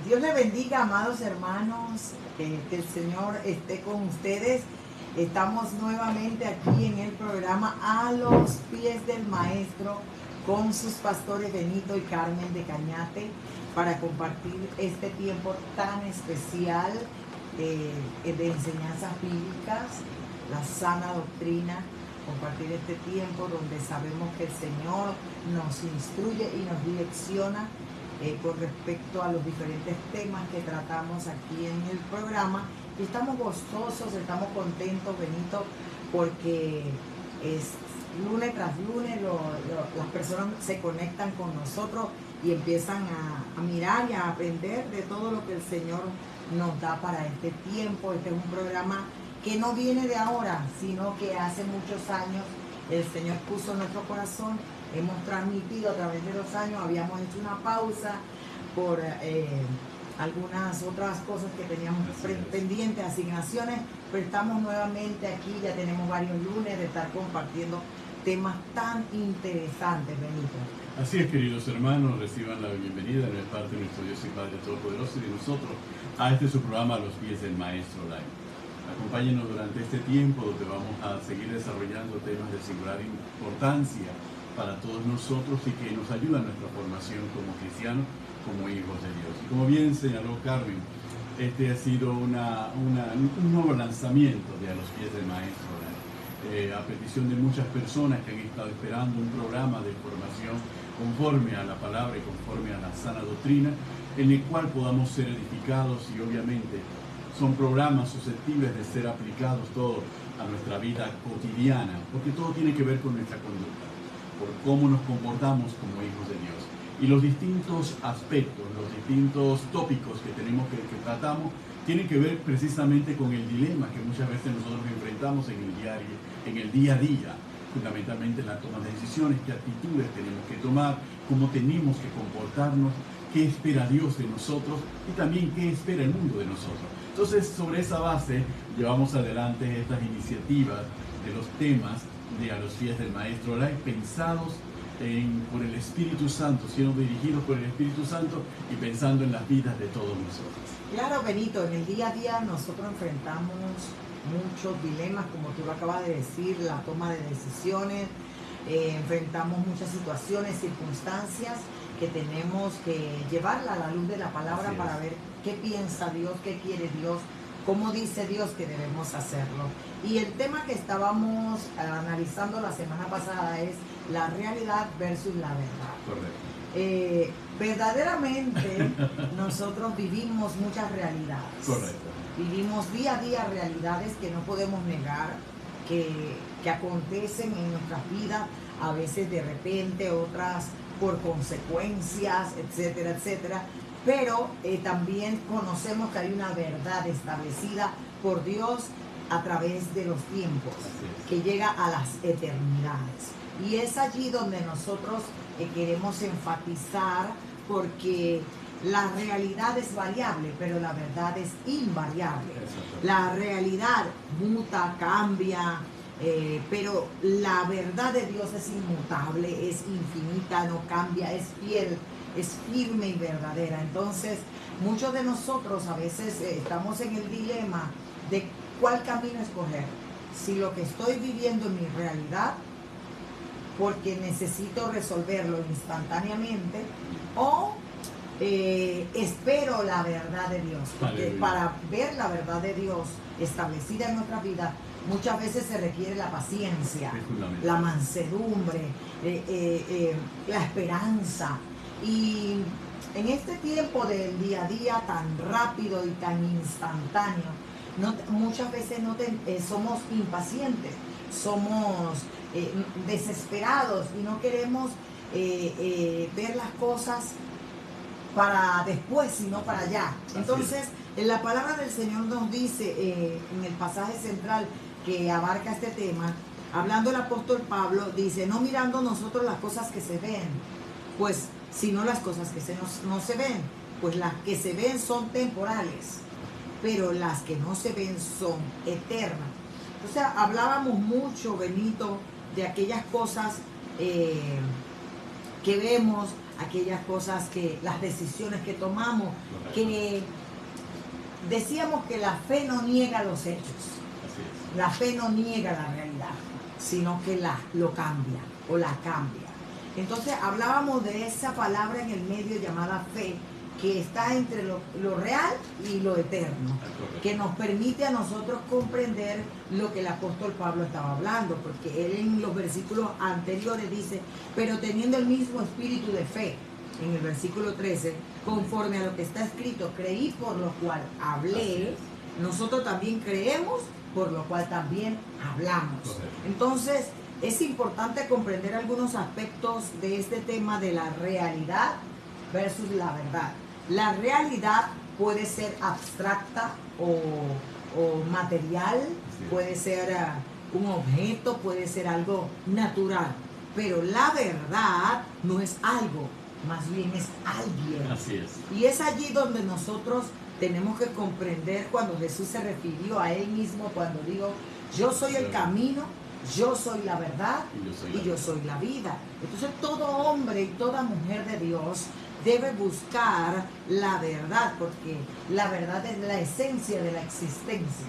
Dios le bendiga, amados hermanos, que el Señor esté con ustedes. Estamos nuevamente aquí en el programa A los Pies del Maestro con sus pastores Benito y Carmen de Cañate para compartir este tiempo tan especial de enseñanzas bíblicas, la sana doctrina, compartir este tiempo donde sabemos que el Señor nos instruye y nos direcciona con respecto a los diferentes temas que tratamos aquí en el programa. Y estamos gozosos, estamos contentos, Benito, porque es lunes tras lunes las personas se conectan con nosotros y empiezan a mirar y a aprender de todo lo que el Señor nos da para este tiempo. Este es un programa que no viene de ahora, sino que hace muchos años el Señor puso en nuestro corazón. Hemos transmitido a través de los años, habíamos hecho una pausa por algunas otras cosas que teníamos pendientes, asignaciones, pero estamos nuevamente aquí, ya tenemos varios lunes de estar compartiendo temas tan interesantes, Benito. Así es, queridos hermanos, reciban la bienvenida de parte de nuestro Dios y Padre Todopoderoso y de nosotros a este su programa A los Pies del Maestro Live. Acompáñenos durante este tiempo donde vamos a seguir desarrollando temas de singular importancia para todos nosotros y que nos ayuda en nuestra formación como cristianos, como hijos de Dios. Y como bien señaló Carmen, este ha sido un nuevo lanzamiento de A los Pies del Maestro, a petición de muchas personas que han estado esperando un programa de formación conforme a la palabra y conforme a la sana doctrina, en el cual podamos ser edificados, y obviamente son programas susceptibles de ser aplicados todos a nuestra vida cotidiana, porque todo tiene que ver con nuestra conducta, por cómo nos comportamos como hijos de Dios. Y los distintos aspectos, los distintos tópicos que tenemos que tratamos, tienen que ver precisamente con el dilema que muchas veces nosotros enfrentamos en el día a día, fundamentalmente en la toma de decisiones, qué actitudes tenemos que tomar, cómo tenemos que comportarnos, qué espera Dios de nosotros y también qué espera el mundo de nosotros. Entonces, sobre esa base, llevamos adelante estas iniciativas de los temas de A los Pies del Maestro Live, pensados por el Espíritu Santo, siendo dirigidos por el Espíritu Santo y pensando en las vidas de todos nosotros. Claro, Benito, en el día a día nosotros enfrentamos muchos dilemas, como tú lo acabas de decir, la toma de decisiones, enfrentamos muchas situaciones, circunstancias que tenemos que llevarla a la luz de la palabra para ver qué piensa Dios, qué quiere Dios, cómo dice Dios que debemos hacerlo. Y el tema que estábamos analizando la semana pasada es la realidad versus la verdad. Correcto. Verdaderamente nosotros vivimos muchas realidades. Correcto. Vivimos día a día realidades que no podemos negar, que acontecen en nuestras vidas, a veces de repente, otras por consecuencias, etcétera, etcétera. Pero también conocemos que hay una verdad establecida por Dios a través de los tiempos, que llega a las eternidades. Y es allí donde nosotros queremos enfatizar, porque la realidad es variable, pero la verdad es invariable. La realidad muta, cambia, pero la verdad de Dios es inmutable, es infinita, no cambia, es fiel, es firme y verdadera. Entonces, muchos de nosotros a veces estamos en el dilema de cuál camino escoger. Si lo que estoy viviendo en mi realidad, porque necesito resolverlo instantáneamente, o espero la verdad de Dios. Porque para ver la verdad de Dios establecida en nuestra vida, muchas veces se requiere la paciencia, la mansedumbre, la esperanza. Y en este tiempo del día a día tan rápido y tan instantáneo, muchas veces somos impacientes, somos desesperados y no queremos ver las cosas para después, sino para allá. Entonces, en la palabra del Señor nos dice, en el pasaje central que abarca este tema, hablando el apóstol Pablo, dice, no mirando nosotros las cosas que se ven, pues, sino las cosas que no se ven, pues las que se ven son temporales, pero las que no se ven son eternas. O sea, hablábamos mucho, Benito, de aquellas cosas que vemos, aquellas cosas que, las decisiones que tomamos, que decíamos que la fe no niega los hechos, la fe no niega la realidad, sino que lo cambia o la cambia. Entonces hablábamos de esa palabra en el medio llamada fe, que está entre lo real y lo eterno, que nos permite a nosotros comprender lo que el apóstol Pablo estaba hablando, porque él en los versículos anteriores dice, pero teniendo el mismo espíritu de fe, en el versículo 13, conforme a lo que está escrito, creí por lo cual hablé, nosotros también creemos, por lo cual también hablamos. Entonces, es importante comprender algunos aspectos de este tema de la realidad versus la verdad. La realidad puede ser abstracta o material, puede ser un objeto, puede ser algo natural, pero la verdad no es algo, más bien es alguien. Así es. Y es allí donde nosotros tenemos que comprender cuando Jesús se refirió a él mismo, cuando dijo, yo soy el camino, yo soy la verdad y yo soy la vida. Entonces todo hombre y toda mujer de Dios debe buscar la verdad, porque la verdad es la esencia de la existencia.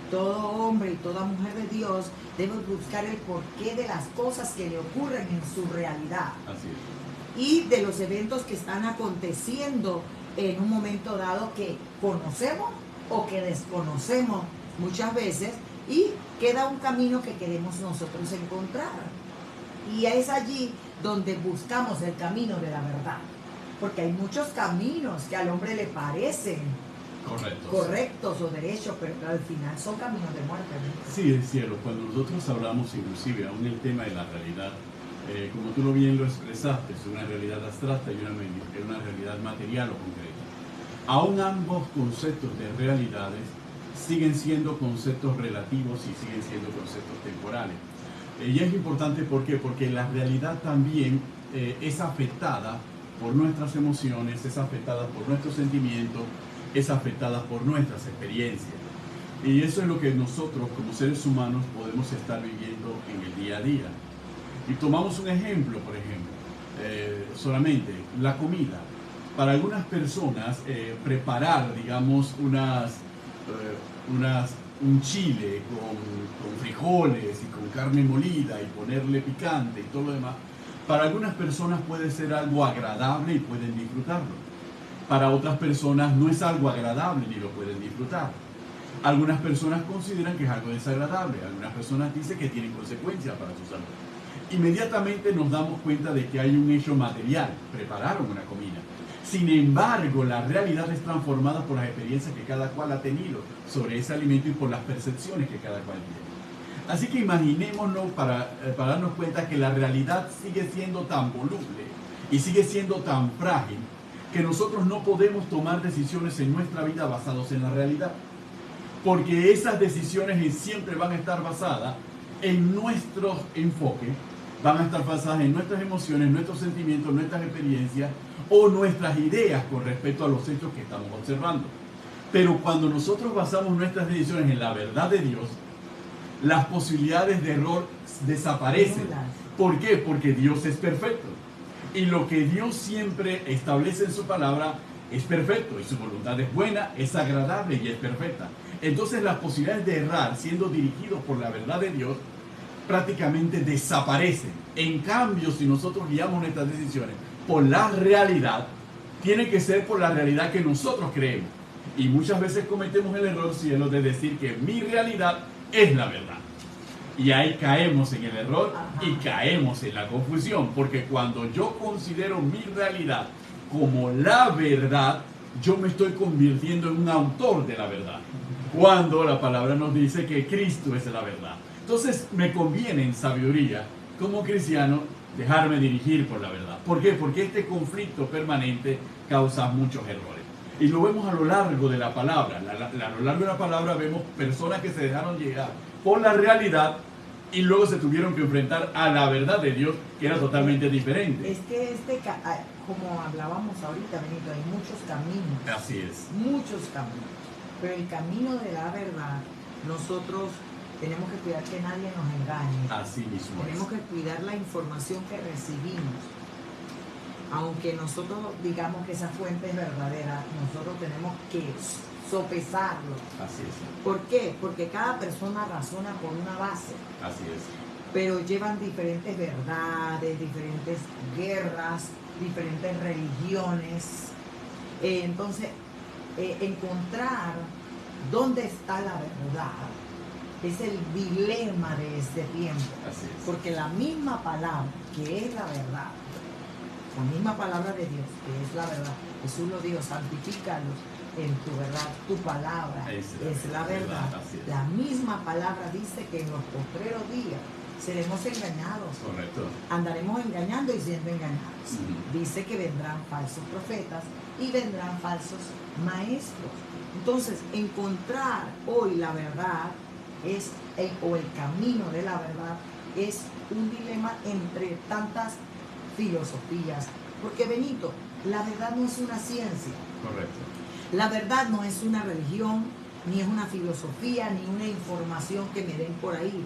Todo hombre y toda mujer de Dios debe buscar el porqué de las cosas que le ocurren en su realidad. Así es. Y de los eventos que están aconteciendo en un momento dado que conocemos o que desconocemos muchas veces, y queda un camino que queremos nosotros encontrar. Y es allí donde buscamos el camino de la verdad. Porque hay muchos caminos que al hombre le parecen correctos o derechos, pero al final son caminos de muerte, ¿no? Sí, es cierto. Cuando nosotros hablamos inclusive aún el tema de la realidad, como tú lo bien lo expresaste, es una realidad abstracta y una realidad material o concreta. Aún ambos conceptos de realidades siguen siendo conceptos relativos y siguen siendo conceptos temporales. Y es importante, ¿por qué? Porque la realidad también es afectada por nuestras emociones, es afectada por nuestros sentimientos, es afectada por nuestras experiencias. Y eso es lo que nosotros como seres humanos podemos estar viviendo en el día a día. Y tomamos un ejemplo, por ejemplo, solamente la comida. Para algunas personas preparar, digamos, un chile con frijoles y con carne molida y ponerle picante y todo lo demás, para algunas personas puede ser algo agradable y pueden disfrutarlo. Para otras personas no es algo agradable ni lo pueden disfrutar. Algunas personas consideran que es algo desagradable, algunas personas dicen que tienen consecuencias para su salud. Inmediatamente nos damos cuenta de que hay un hecho material, prepararon una comida. Sin embargo, la realidad es transformada por las experiencias que cada cual ha tenido sobre ese alimento y por las percepciones que cada cual tiene. Así que imaginémonos para darnos cuenta que la realidad sigue siendo tan voluble y sigue siendo tan frágil que nosotros no podemos tomar decisiones en nuestra vida basados en la realidad. Porque esas decisiones siempre van a estar basadas en nuestro enfoque, van a estar basadas en nuestras emociones, nuestros sentimientos, nuestras experiencias o nuestras ideas con respecto a los hechos que estamos observando. Pero cuando nosotros basamos nuestras decisiones en la verdad de Dios, las posibilidades de error desaparecen. ¿Por qué? Porque Dios es perfecto. Y lo que Dios siempre establece en su palabra es perfecto. Y su voluntad es buena, es agradable y es perfecta. Entonces las posibilidades de errar siendo dirigidos por la verdad de Dios prácticamente desaparecen. En cambio, si nosotros guiamos nuestras decisiones por la realidad, tiene que ser por la realidad que nosotros creemos. Y muchas veces cometemos el error, cielo, de decir que mi realidad es la verdad. Y ahí caemos en el error y caemos en la confusión. Porque cuando yo considero mi realidad como la verdad, yo me estoy convirtiendo en un autor de la verdad. Cuando la palabra nos dice que Cristo es la verdad. Entonces me conviene en sabiduría, como cristiano, dejarme dirigir por la verdad. ¿Por qué? Porque este conflicto permanente causa muchos errores. Y lo vemos a lo largo de la palabra. A lo largo de la palabra vemos personas que se dejaron llegar por la realidad y luego se tuvieron que enfrentar a la verdad de Dios, que era totalmente diferente. Es que como hablábamos ahorita, Benito, hay muchos caminos. Así es. Muchos caminos. Pero el camino de la verdad, nosotros tenemos que cuidar que nadie nos engañe. Así mismo. Tenemos que cuidar la información que recibimos. aunque nosotros digamos que esa fuente es verdadera, nosotros tenemos que sopesarlo. Así es. ¿Por qué? Porque cada persona razona por una base. Así es. Pero llevan diferentes verdades, diferentes guerras, diferentes religiones. Entonces, encontrar dónde está la verdad es el dilema de este tiempo. Así es. Porque la misma palabra, que es la verdad, la misma palabra de Dios, que es la verdad, Jesús lo dijo, santifícalos en tu verdad, tu palabra es la verdad. La misma palabra dice que en los postreros días seremos engañados. Correcto. Andaremos engañando y siendo engañados. Dice que vendrán falsos profetas y vendrán falsos maestros. Entonces, encontrar hoy la verdad o el camino de la verdad es un dilema entre tantas filosofías. Porque, Benito, la verdad no es una ciencia. Correcto. La verdad no es una religión, ni es una filosofía, ni una información que me den por ahí.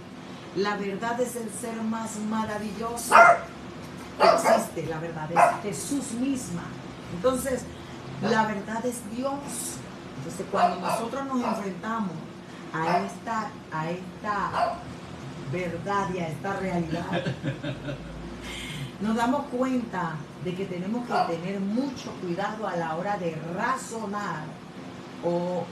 La verdad es el ser más maravilloso que existe. La verdad es Jesús misma. Entonces, la verdad es Dios. Entonces, cuando nosotros nos enfrentamos a esta verdad y a esta realidad, nos damos cuenta de que tenemos que tener mucho cuidado a la hora de razonar o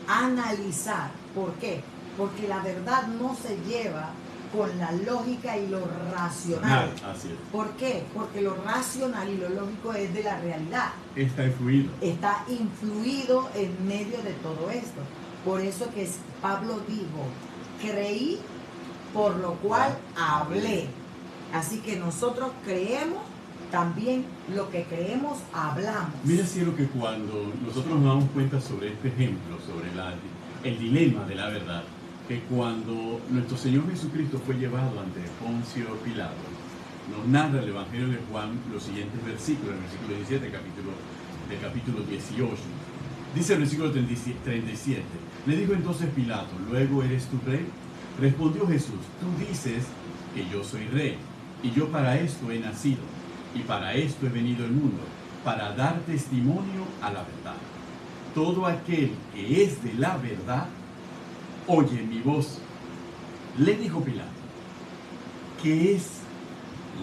analizar. ¿Por qué? Porque la verdad no se lleva con la lógica y lo racional. Así es. ¿Por qué? Porque lo racional y lo lógico es de la realidad. Está influido. Está influido en medio de todo esto. Por eso que Pablo dijo, creí, por lo cual hablé. Así que nosotros creemos, también lo que creemos hablamos. Mira, cielo, que cuando nosotros nos damos cuenta sobre este ejemplo, sobre el dilema de la verdad, que cuando nuestro Señor Jesucristo fue llevado ante Poncio Pilato, nos narra el Evangelio de Juan los siguientes versículos, el versículo 17 del capítulo 18. Dice el versículo 37, le dijo entonces Pilato, ¿luego eres tu rey? Respondió Jesús, tú dices que yo soy rey, y yo para esto he nacido, y para esto he venido al mundo, para dar testimonio a la verdad. Todo aquel que es de la verdad, oye mi voz. Le dijo Pilato, ¿qué es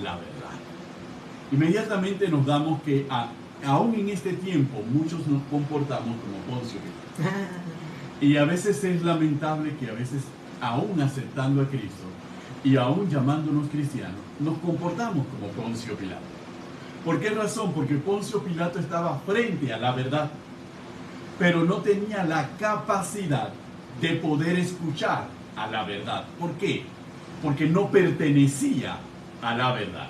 la verdad? Inmediatamente nos damos que aún en este tiempo muchos nos comportamos como Poncio Pilato. Y a veces es lamentable que a veces, aún aceptando a Cristo y aún llamándonos cristianos, nos comportamos como Poncio Pilato. ¿Por qué razón? Porque Poncio Pilato estaba frente a la verdad, pero no tenía la capacidad de poder escuchar a la verdad. ¿Por qué? Porque no pertenecía a la verdad.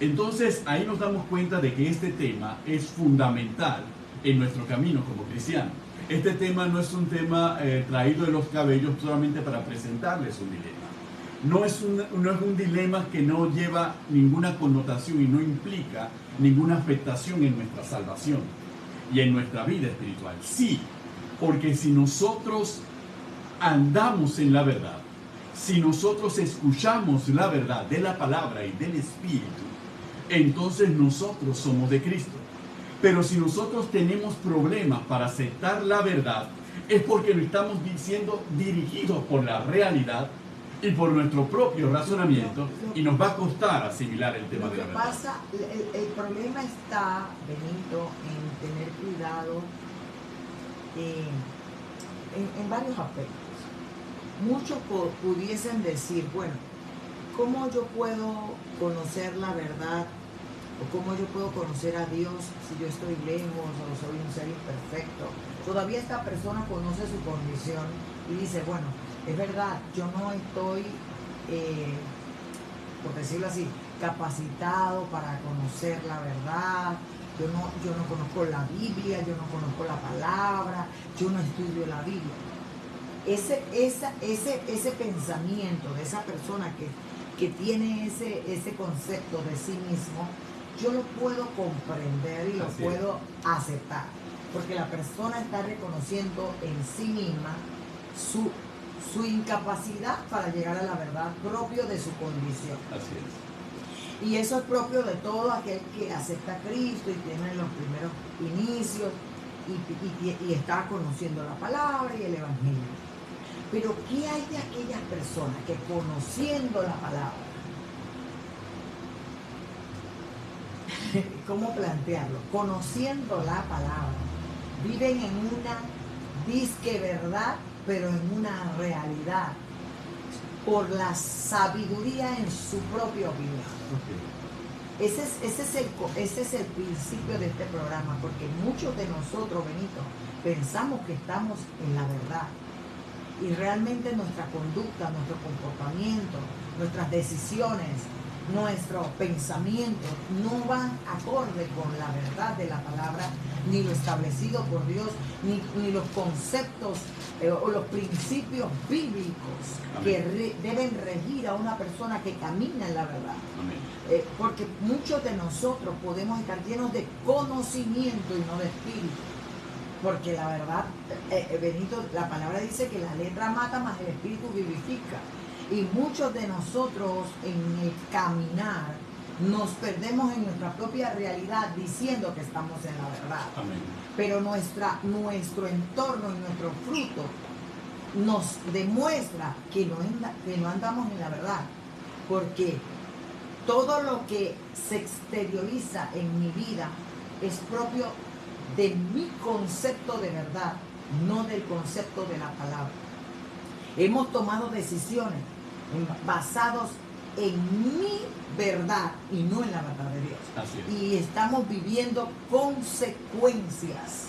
Entonces ahí nos damos cuenta de que este tema es fundamental en nuestro camino como cristianos. Este tema no es un tema traído de los cabellos solamente para presentarles un dilema. No es un dilema que no lleva ninguna connotación y no implica ninguna afectación en nuestra salvación y en nuestra vida espiritual. Sí, porque si nosotros andamos en la verdad, si nosotros escuchamos la verdad de la palabra y del Espíritu, entonces nosotros somos de Cristo. Pero si nosotros tenemos problemas para aceptar la verdad, es porque no estamos siendo dirigidos por la realidad y por nuestro propio razonamiento, y nos va a costar asimilar el tema de la verdad. El problema está, Benito, en tener cuidado en varios aspectos. Muchos pudiesen decir, bueno, ¿cómo yo puedo conocer la verdad? ¿O cómo yo puedo conocer a Dios si yo estoy lejos o soy un ser imperfecto? Todavía esta persona conoce su condición y dice, bueno, es verdad, yo no estoy, por decirlo así, capacitado para conocer la verdad. Yo no conozco la Biblia, yo no conozco la palabra, yo no estudio la Biblia. Ese pensamiento de esa persona que tiene ese concepto de sí mismo, yo lo puedo comprender y lo puedo aceptar, porque la persona está reconociendo en sí misma su incapacidad para llegar a la verdad propio de su condición. Así Y eso es propio de todo aquel que acepta a Cristo y tiene los primeros inicios y está conociendo la palabra y el Evangelio. Pero ¿qué hay de aquellas personas que conociendo la palabra, ¿cómo plantearlo? Conociendo la palabra, viven en una disque verdad, pero en una realidad, por la sabiduría en su propia opinión? Ok. Ese es el principio de este programa, porque muchos de nosotros, Benito, pensamos que estamos en la verdad. Y realmente nuestra conducta, nuestro comportamiento, nuestras decisiones, nuestros pensamientos no van acorde con la verdad de la palabra, ni lo establecido por Dios, ni los conceptos o los principios bíblicos. Amén. Que deben regir a una persona que camina en la verdad. Amén. Porque muchos de nosotros podemos estar llenos de conocimiento y no de espíritu. Porque la verdad, Benito, la palabra dice que la letra mata, mas el espíritu vivifica. Y muchos de nosotros en el caminar nos perdemos en nuestra propia realidad diciendo que estamos en la verdad. Amén. Pero nuestro entorno y nuestro fruto nos demuestra que no andamos en la verdad. Porque todo lo que se exterioriza en mi vida es propio de mi concepto de verdad, no del concepto de la palabra. Hemos tomado decisiones basados en mi verdad y no en la verdad de Dios. Así es. Y estamos viviendo consecuencias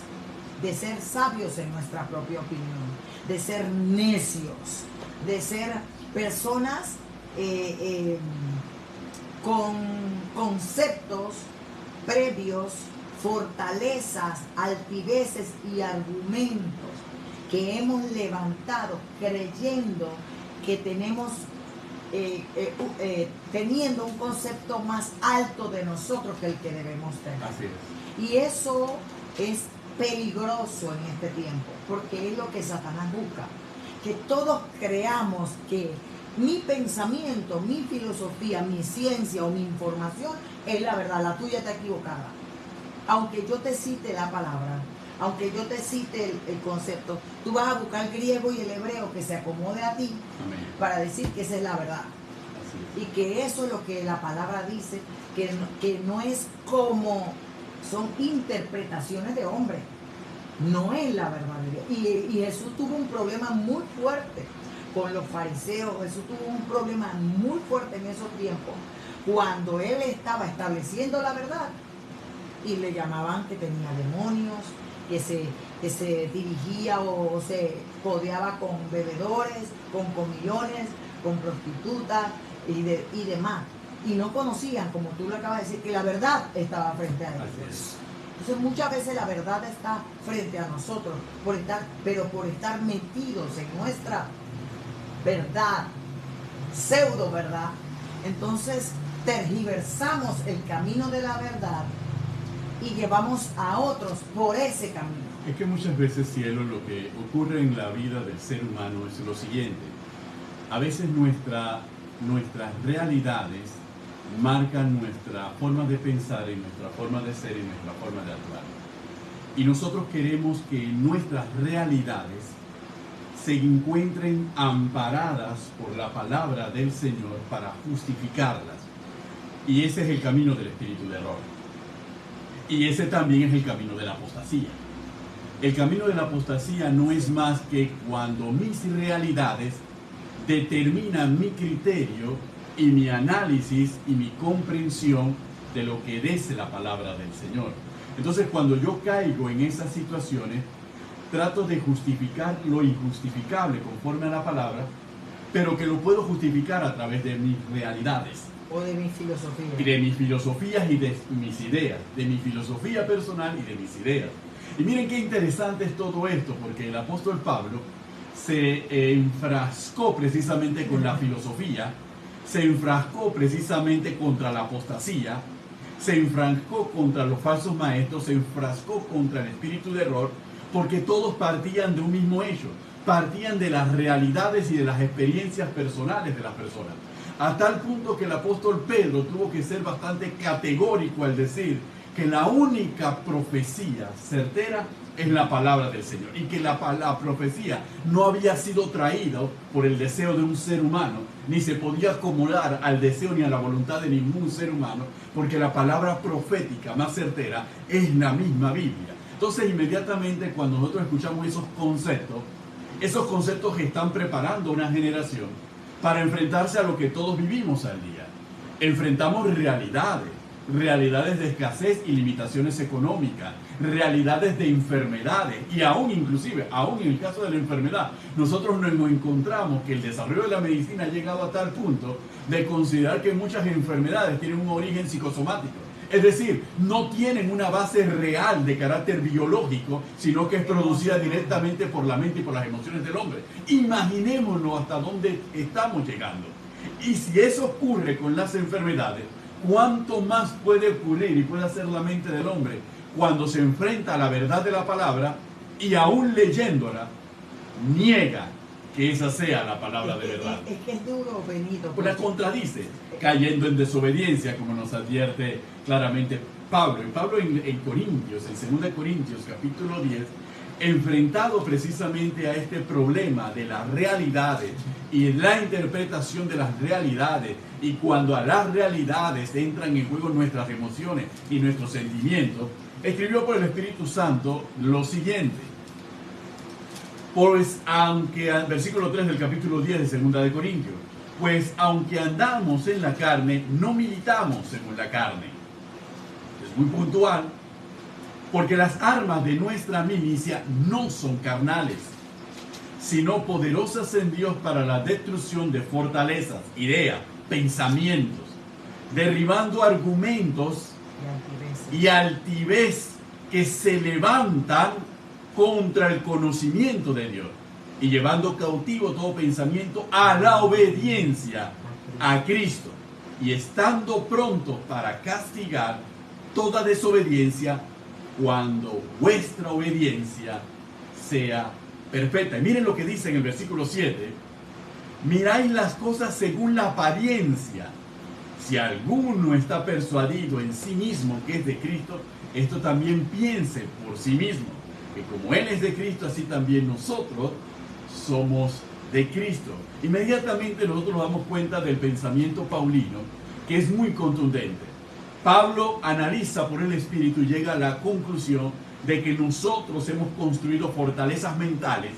de ser sabios en nuestra propia opinión, de ser necios, de ser personas con conceptos previos, fortalezas, altiveces y argumentos que hemos levantado creyendo que tenemos, teniendo un concepto más alto de nosotros que el que debemos tener. Así es. Y eso es peligroso en este tiempo, porque es lo que Satanás busca, que todos creamos que mi pensamiento, mi filosofía, mi ciencia o mi información es la verdad, la tuya está equivocada. Aunque yo te cite la palabra, aunque yo te cite el concepto, tú vas a buscar el griego y el hebreo que se acomode a ti. Amén. Para decir que esa es la verdad. Así es. Y que eso es lo que la palabra dice, que no es como, son interpretaciones de hombre, no es la verdad de Dios. Y Jesús tuvo un problema muy fuerte con los fariseos. Jesús tuvo un problema muy fuerte en esos tiempos, cuando él estaba estableciendo la verdad y le llamaban que tenía demonios, que se dirigía o se codeaba con bebedores, con comillones, con prostitutas y demás. Y no conocían, como tú lo acabas de decir, que la verdad estaba frente a ellos. Entonces muchas veces la verdad está frente a nosotros, pero por estar metidos en nuestra verdad, pseudo verdad, entonces tergiversamos el camino de la verdad y llevamos a otros por ese camino. Es que muchas veces, cielo, lo que ocurre en la vida del ser humano es lo siguiente. A veces nuestras realidades marcan nuestra forma de pensar y nuestra forma de ser y nuestra forma de actuar. Y nosotros queremos que nuestras realidades se encuentren amparadas por la palabra del Señor para justificarlas. Y ese es el camino del espíritu de error. Y ese también es el camino de la apostasía. El camino de la apostasía no es más que cuando mis realidades determinan mi criterio y mi análisis y mi comprensión de lo que dice la palabra del Señor. Entonces, cuando yo caigo en esas situaciones, trato de justificar lo injustificable conforme a la palabra, pero que lo puedo justificar a través de mis realidades. O de mis filosofías. Y de mis filosofías y de mis ideas, de mi filosofía personal y de mis ideas. Y miren qué interesante es todo esto, porque el apóstol Pablo se enfrascó precisamente con la filosofía, se enfrascó precisamente contra la apostasía, se enfrascó contra los falsos maestros, se enfrascó contra el espíritu de error, porque todos partían de un mismo hecho, partían de las realidades y de las experiencias personales de las personas. a tal punto que el apóstol Pedro tuvo que ser bastante categórico al decir que la única profecía certera es la palabra del Señor, y que la profecía no había sido traída por el deseo de un ser humano, ni se podía acomodar al deseo ni a la voluntad de ningún ser humano, porque la palabra profética más certera es la misma Biblia. Entonces, inmediatamente cuando nosotros escuchamos esos conceptos están preparando una generación para enfrentarse a lo que todos vivimos al día. Enfrentamos realidades de escasez y limitaciones económicas, realidades de enfermedades, y aún inclusive, aún en el caso de la enfermedad, nosotros nos encontramos que el desarrollo de la medicina ha llegado a tal punto de considerar que muchas enfermedades tienen un origen psicosomático. Es decir, no tienen una base real de carácter biológico, sino que es producida directamente por la mente y por las emociones del hombre. Imaginémonos hasta dónde estamos llegando. Y si eso ocurre con las enfermedades, ¿cuánto más puede ocurrir y puede hacer la mente del hombre cuando se enfrenta a la verdad de la palabra y aún leyéndola, niega que esa sea la palabra de verdad? Es que es duro, Benito. La contradice, cayendo en desobediencia, como nos advierte claramente Pablo. Y Pablo en Corintios, en 2 Corintios capítulo 10, enfrentado precisamente a este problema de las realidades y la interpretación de las realidades, y cuando a las realidades entran en juego nuestras emociones y nuestros sentimientos, escribió por el Espíritu Santo lo siguiente: pues aunque, versículo 3 del capítulo 10 de 2 Corintios, pues aunque andamos en la carne, no militamos según la carne. Es muy puntual, porque las armas de nuestra milicia no son carnales, sino poderosas en Dios para la destrucción de fortalezas, ideas, pensamientos, derribando argumentos y altivez que se levantan contra el conocimiento de Dios, y llevando cautivo todo pensamiento a la obediencia a Cristo, y estando prontos para castigar toda desobediencia cuando vuestra obediencia sea perfecta. Y miren lo que dice en el versículo 7: miráis las cosas según la apariencia. Si alguno está persuadido en sí mismo que es de Cristo, esto también piense por sí mismo, que como Él es de Cristo, así también nosotros somos de Cristo. Inmediatamente nosotros nos damos cuenta del pensamiento paulino, que es muy contundente. Pablo analiza por el Espíritu y llega a la conclusión de que nosotros hemos construido fortalezas mentales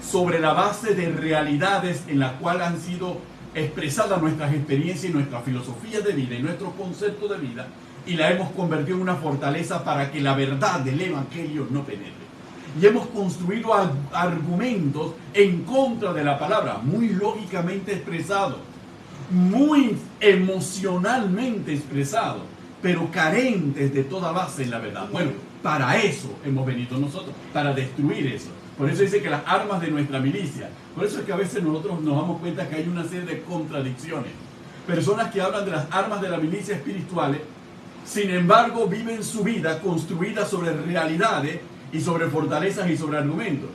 sobre la base de realidades en las cuales han sido expresadas nuestras experiencias y nuestra filosofía de vida y nuestro concepto de vida, y la hemos convertido en una fortaleza para que la verdad del Evangelio no penetre. Y hemos construido argumentos en contra de la palabra, muy lógicamente expresados, muy emocionalmente expresados, pero carentes de toda base en la verdad. Bueno, para eso hemos venido nosotros, para destruir eso. Por eso dice que las armas de nuestra milicia. Por eso es que a veces nosotros nos damos cuenta que hay una serie de contradicciones. Personas que hablan de las armas de la milicia espirituales, sin embargo viven su vida construida sobre realidades y sobre fortalezas y sobre argumentos.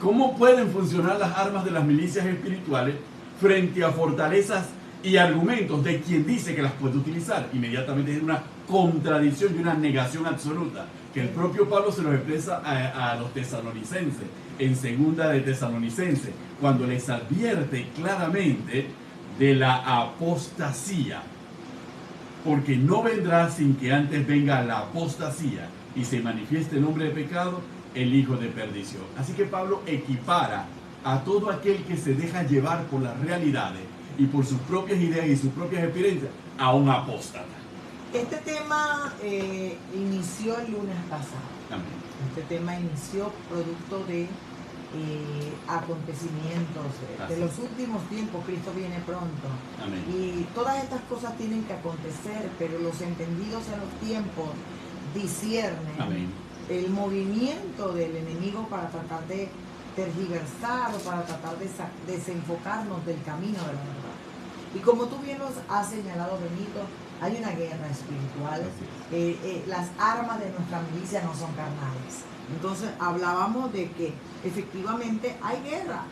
¿Cómo pueden funcionar las armas de las milicias espirituales frente a fortalezas y argumentos de quien dice que las puede utilizar? Inmediatamente es una contradicción y una negación absoluta, que el propio Pablo se los expresa a los tesalonicenses, en 2 de Tesalonicenses, cuando les advierte claramente de la apostasía, porque no vendrá sin que antes venga la apostasía y se manifieste el hombre de pecado, el hijo de perdición. Así que Pablo equipara a todo aquel que se deja llevar por las realidades y por sus propias ideas y sus propias experiencias a un apóstata. Este tema inició el lunes pasado. Amén. Este tema inició producto de acontecimientos de los últimos tiempos. Cristo viene pronto. Amén. Y todas estas cosas tienen que acontecer, pero los entendidos en los tiempos disciernen Amén. el movimiento del enemigo para tratar de tergiversar o para tratar de desenfocarnos del camino de la verdad. Y como tú bien nos has señalado, Benito, hay una guerra espiritual. Las armas de nuestra milicia no son carnales. Entonces hablábamos de que efectivamente hay guerra,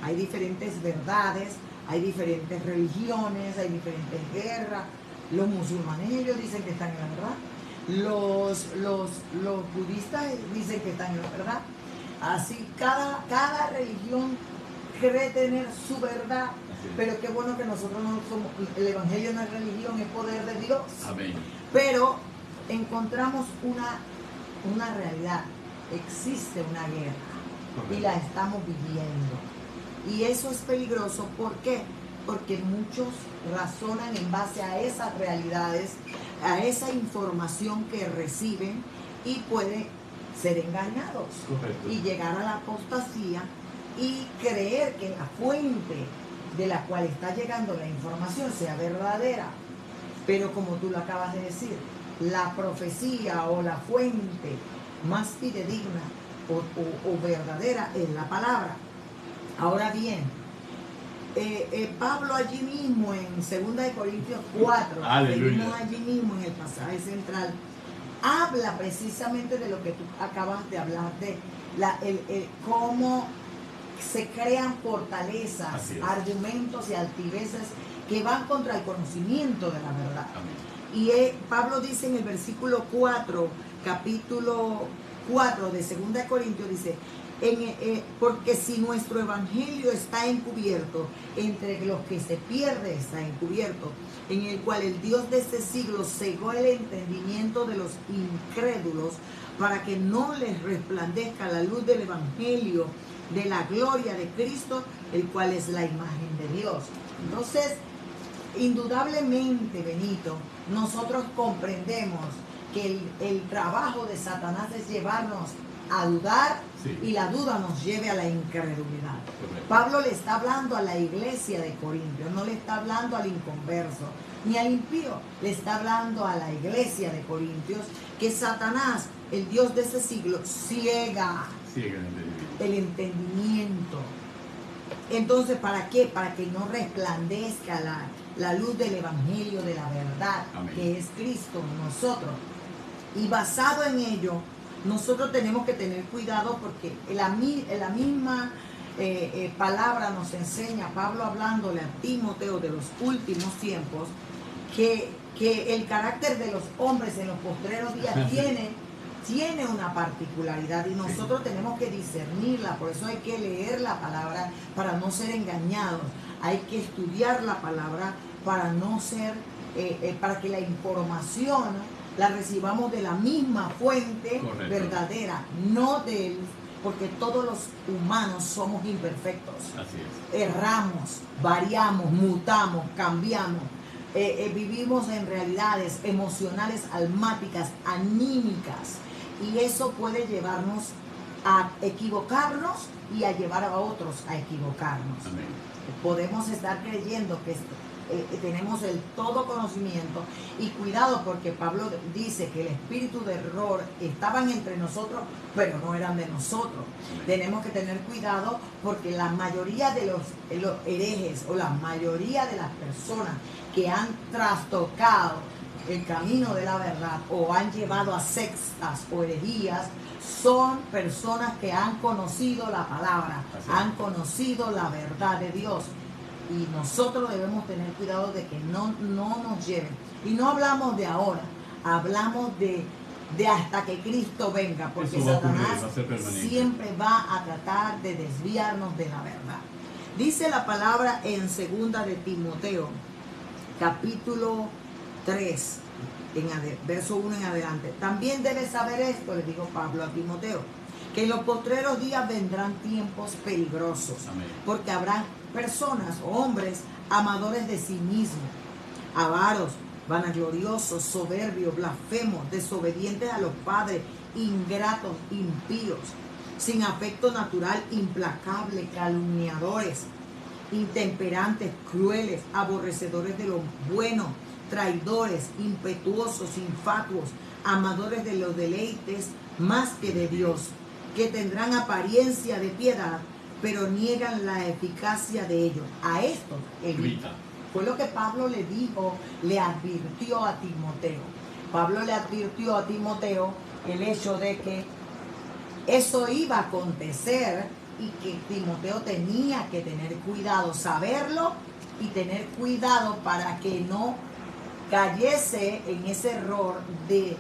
hay diferentes verdades, hay diferentes religiones, hay diferentes guerras. Los musulmanes ellos dicen que están en la verdad. Los budistas dicen que están en la verdad. Así cada religión cree tener su verdad, pero qué bueno que nosotros no somos, el evangelio no es religión, es poder de Dios. Amén. Pero encontramos una realidad, existe una guerra y la estamos viviendo. Y eso es peligroso, ¿por qué? Porque muchos razonan en base a esas realidades, a esa información que reciben y pueden ser engañados. Correcto. Y llegar a la apostasía y creer que la fuente de la cual está llegando la información sea verdadera. Pero como tú lo acabas de decir, la profecía o la fuente más fidedigna o verdadera es la palabra. Ahora bien, Pablo allí mismo en 2 Corintios 4, seguimos allí mismo en el pasaje central, habla precisamente de lo que tú acabas de hablar, de cómo se crean fortalezas, argumentos y altiveces que van contra el conocimiento de la verdad. Amén. Y Pablo dice en el versículo 4, capítulo 4 de 2 Corintios, dice, porque si nuestro evangelio está encubierto, entre los que se pierde está encubierto, en el cual el Dios de este siglo cegó el entendimiento de los incrédulos para que no les resplandezca la luz del evangelio de la gloria de Cristo, el cual es la imagen de Dios. Entonces, indudablemente, Benito, nosotros comprendemos que el trabajo de Satanás es llevarnos a dudar, sí, y la duda nos lleve a la incredulidad. Correcto. Pablo le está hablando a la iglesia de Corintios, no le está hablando al inconverso ni al impío, le está hablando a la iglesia de Corintios que Satanás, el Dios de ese siglo, ciega el entendimiento. Entonces, ¿para qué? Para que no resplandezca la luz del evangelio de la verdad. Amén. Que es Cristo en nosotros. Y basado en ello, nosotros tenemos que tener cuidado porque la misma palabra nos enseña, Pablo hablándole a Timoteo de los últimos tiempos, que el carácter de los hombres en los postreros días tiene una particularidad y nosotros tenemos que discernirla. Por eso hay que leer la palabra para no ser engañados. Hay que estudiar la palabra para no ser, para que la información la recibamos de la misma fuente. Correcto. Verdadera, no de él, porque todos los humanos somos imperfectos. Así es. Erramos, variamos, mutamos, cambiamos. Vivimos en realidades emocionales, almáticas, anímicas, y eso puede llevarnos a equivocarnos y a llevar a otros a equivocarnos. Amén. Podemos estar creyendo que tenemos el todo conocimiento, y cuidado porque Pablo dice que el espíritu de error estaban entre nosotros, pero no eran de nosotros. Tenemos que tener cuidado porque la mayoría de los herejes o la mayoría de las personas que han trastocado el camino de la verdad o han llevado a sectas o herejías son personas que han conocido la palabra, han conocido la verdad de Dios. Y nosotros debemos tener cuidado de que no nos lleven. Y no hablamos de ahora, hablamos de hasta que Cristo venga, porque Satanás siempre va a tratar de desviarnos de la verdad. Dice la palabra en 2 de Timoteo, capítulo 3, verso 1 en adelante. También debes saber esto, le dijo Pablo a Timoteo, que en los postreros días vendrán tiempos peligrosos. Amén. Porque habrán personas o hombres amadores de sí mismos, avaros, vanagloriosos, soberbios, blasfemos, desobedientes a los padres, ingratos, impíos, sin afecto natural, implacables, calumniadores, intemperantes, crueles, aborrecedores de lo bueno, traidores, impetuosos, infatuos, amadores de los deleites más que de Dios, que tendrán apariencia de piedad, pero niegan la eficacia de ellos. A esto evita. Fue lo que Pablo le dijo, le advirtió a Timoteo. Pablo le advirtió a Timoteo el hecho de que eso iba a acontecer y que Timoteo tenía que tener cuidado, saberlo y tener cuidado para que no cayese en ese error de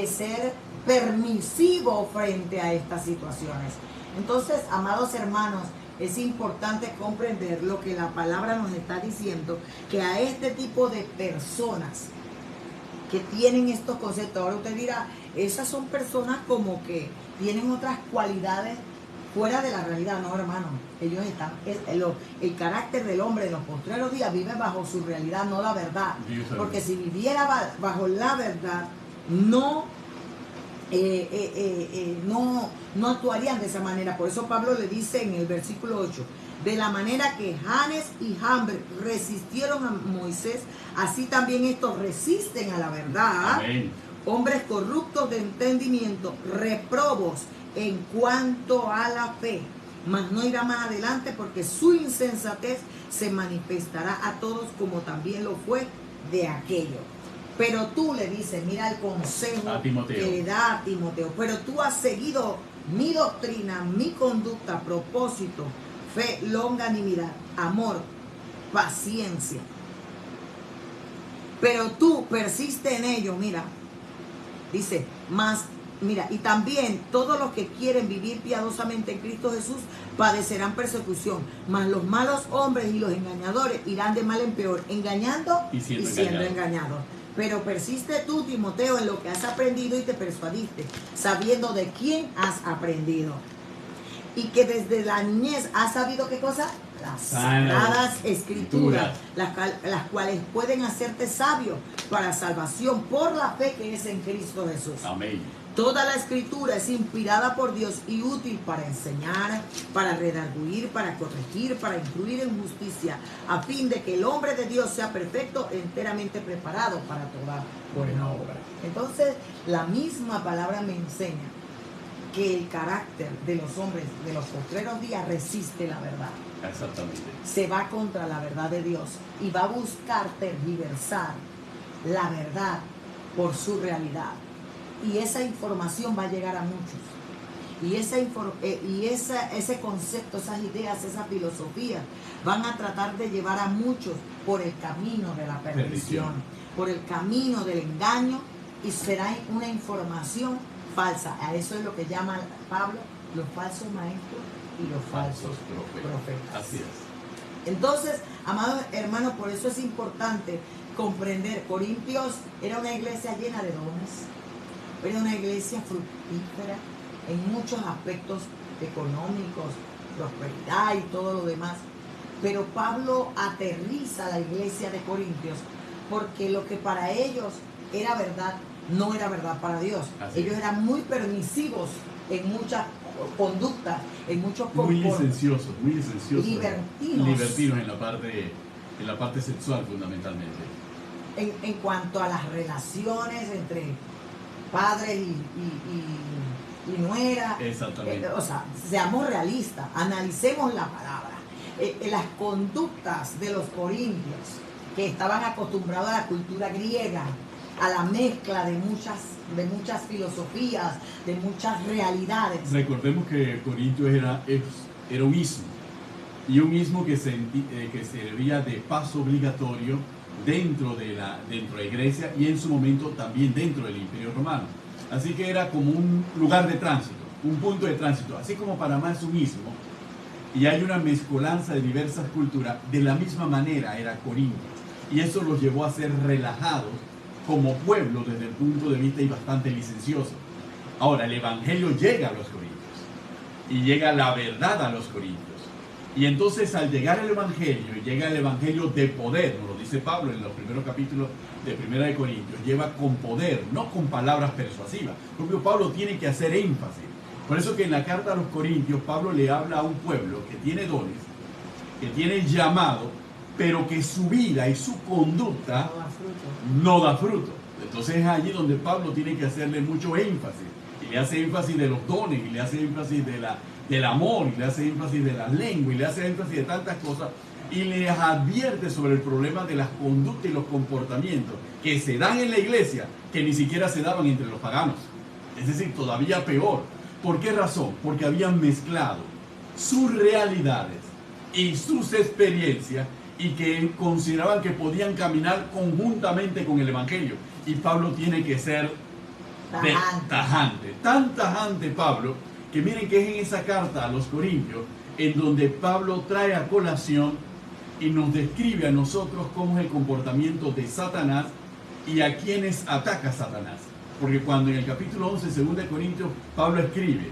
ser permisivo frente a estas situaciones. Entonces, amados hermanos, es importante comprender lo que la palabra nos está diciendo, que a este tipo de personas que tienen estos conceptos, ahora usted dirá, esas son personas como que tienen otras cualidades fuera de la realidad. No, hermano, ellos están, el carácter del hombre en los postreros días vive bajo su realidad, no la verdad. Porque si viviera bajo la verdad, no actuarían de esa manera. Por eso Pablo le dice en el versículo 8, de la manera que Janes y Jambres resistieron a Moisés, así también estos resisten a la verdad. Amén. Hombres corruptos de entendimiento, reprobos en cuanto a la fe, mas no irá más adelante porque su insensatez se manifestará a todos como también lo fue de aquello. Pero tú, le dices, mira el consejo que le da a Timoteo, pero tú has seguido mi doctrina, mi conducta, propósito, fe, longanimidad, amor, paciencia. Pero tú persiste en ello, mira, dice, más, mira, y también todos los que quieren vivir piadosamente en Cristo Jesús padecerán persecución, mas los malos hombres y los engañadores irán de mal en peor, engañando y siendo engañados. Pero persiste tú, Timoteo, en lo que has aprendido y te persuadiste, sabiendo de quién has aprendido. Y que desde la niñez has sabido qué cosa? Las sagradas escrituras, las cuales pueden hacerte sabio para salvación por la fe que es en Cristo Jesús. Amén. Toda la escritura es inspirada por Dios y útil para enseñar, para redarguir, para corregir, para instruir en justicia, a fin de que el hombre de Dios sea perfecto, enteramente preparado para toda buena obra. Entonces, la misma palabra me enseña que el carácter de los hombres de los postreros días resiste la verdad. Exactamente. Se va contra la verdad de Dios y va a buscar tergiversar la verdad por su realidad. Y esa información va a llegar a muchos. Y ese concepto, esas ideas, esa filosofía van a tratar de llevar a muchos por el camino de la perdición, por el camino del engaño, y será una información falsa. A eso es lo que llama Pablo los falsos maestros y los falsos profetas. Así es. Entonces, amados hermanos, por eso es importante comprender. Corintios era una iglesia llena de dones, era una iglesia fructífera en muchos aspectos económicos, prosperidad y todo lo demás. Pero Pablo aterriza a la iglesia de Corintios porque lo que para ellos era verdad, no era verdad para Dios. Ellos eran muy permisivos en muchas conductas, en muchos comportamientos. Muy licenciosos. Libertinos en la parte sexual fundamentalmente. En cuanto a las relaciones entre padre y nuera. Exactamente. O sea, seamos realistas, analicemos la palabra. Las conductas de los corintios, que estaban acostumbrados a la cultura griega, a la mezcla de muchas filosofías, de muchas realidades. Recordemos que Corintios era un istmo, y un istmo que servía de paso obligatorio dentro de la iglesia y en su momento también dentro del Imperio Romano. Así que era como un lugar de tránsito, un punto de tránsito, así como Panamá es un istmo y hay una mezcolanza de diversas culturas. De la misma manera era Corinto, y eso los llevó a ser relajados como pueblo desde el punto de vista y bastante licencioso. Ahora, el evangelio llega a los corintios y llega la verdad a los corintios. Y entonces, al llegar el evangelio, y llega el evangelio de poder, nos lo dice Pablo en los primeros capítulos de Primera de Corintios, lleva con poder, no con palabras persuasivas. Porque Pablo tiene que hacer énfasis. Por eso que en la carta a los Corintios, Pablo le habla a un pueblo que tiene dones, que tiene llamado, pero que su vida y su conducta no da fruto. Entonces es allí donde Pablo tiene que hacerle mucho énfasis. Y le hace énfasis de los dones, y le hace énfasis del amor, y le hace énfasis de la lengua, y le hace énfasis de tantas cosas, y les advierte sobre el problema de las conductas y los comportamientos que se dan en la iglesia, que ni siquiera se daban entre los paganos. Es decir, todavía peor. ¿Por qué razón? Porque habían mezclado sus realidades y sus experiencias y que consideraban que podían caminar conjuntamente con el Evangelio. Y Pablo tiene que ser tajante. Tan tajante Pablo, que miren que es en esa carta a los Corintios, en donde Pablo trae a colación y nos describe a nosotros cómo es el comportamiento de Satanás y a quienes ataca Satanás. Porque cuando en el capítulo 11, 2 de Corintios, Pablo escribe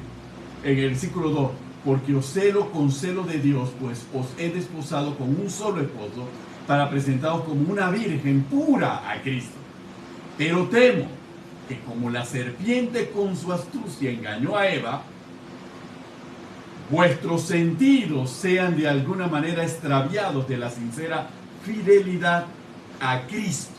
en el versículo 2, porque os celo con celo de Dios, pues os he desposado con un solo esposo, para presentaros como una virgen pura a Cristo. Pero temo que como la serpiente con su astucia engañó a Eva, vuestros sentidos sean de alguna manera extraviados de la sincera fidelidad a Cristo.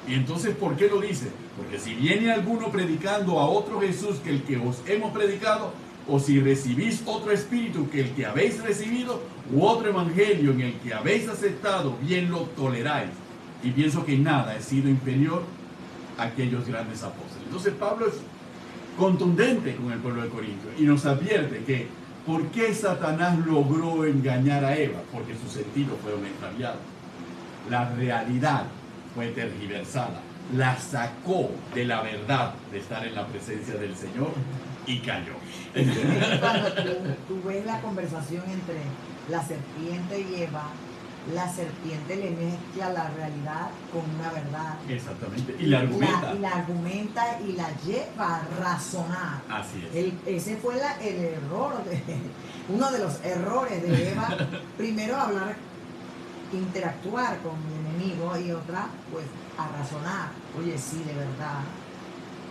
Y entonces, ¿por qué lo dice? Porque si viene alguno predicando a otro Jesús que el que os hemos predicado, o si recibís otro espíritu que el que habéis recibido, u otro evangelio en el que habéis aceptado, bien lo toleráis. Y pienso que nada he sido inferior a aquellos grandes apóstoles. Entonces Pablo es contundente con el pueblo de Corinto y nos advierte que ¿por qué Satanás logró engañar a Eva? Porque sus sentidos fueron extraviados. La realidad fue tergiversada. La sacó de la verdad de estar en la presencia del Señor y cayó. Cuando tú ves la conversación entre la serpiente y Eva, la serpiente le mezcla la realidad con una verdad. Exactamente. Y la argumenta. Y la argumenta y la lleva a razonar. Así es. Ese fue el error, uno de los errores de Eva. Primero hablar, interactuar con el enemigo, y otra, pues, a razonar. Oye, sí, de verdad.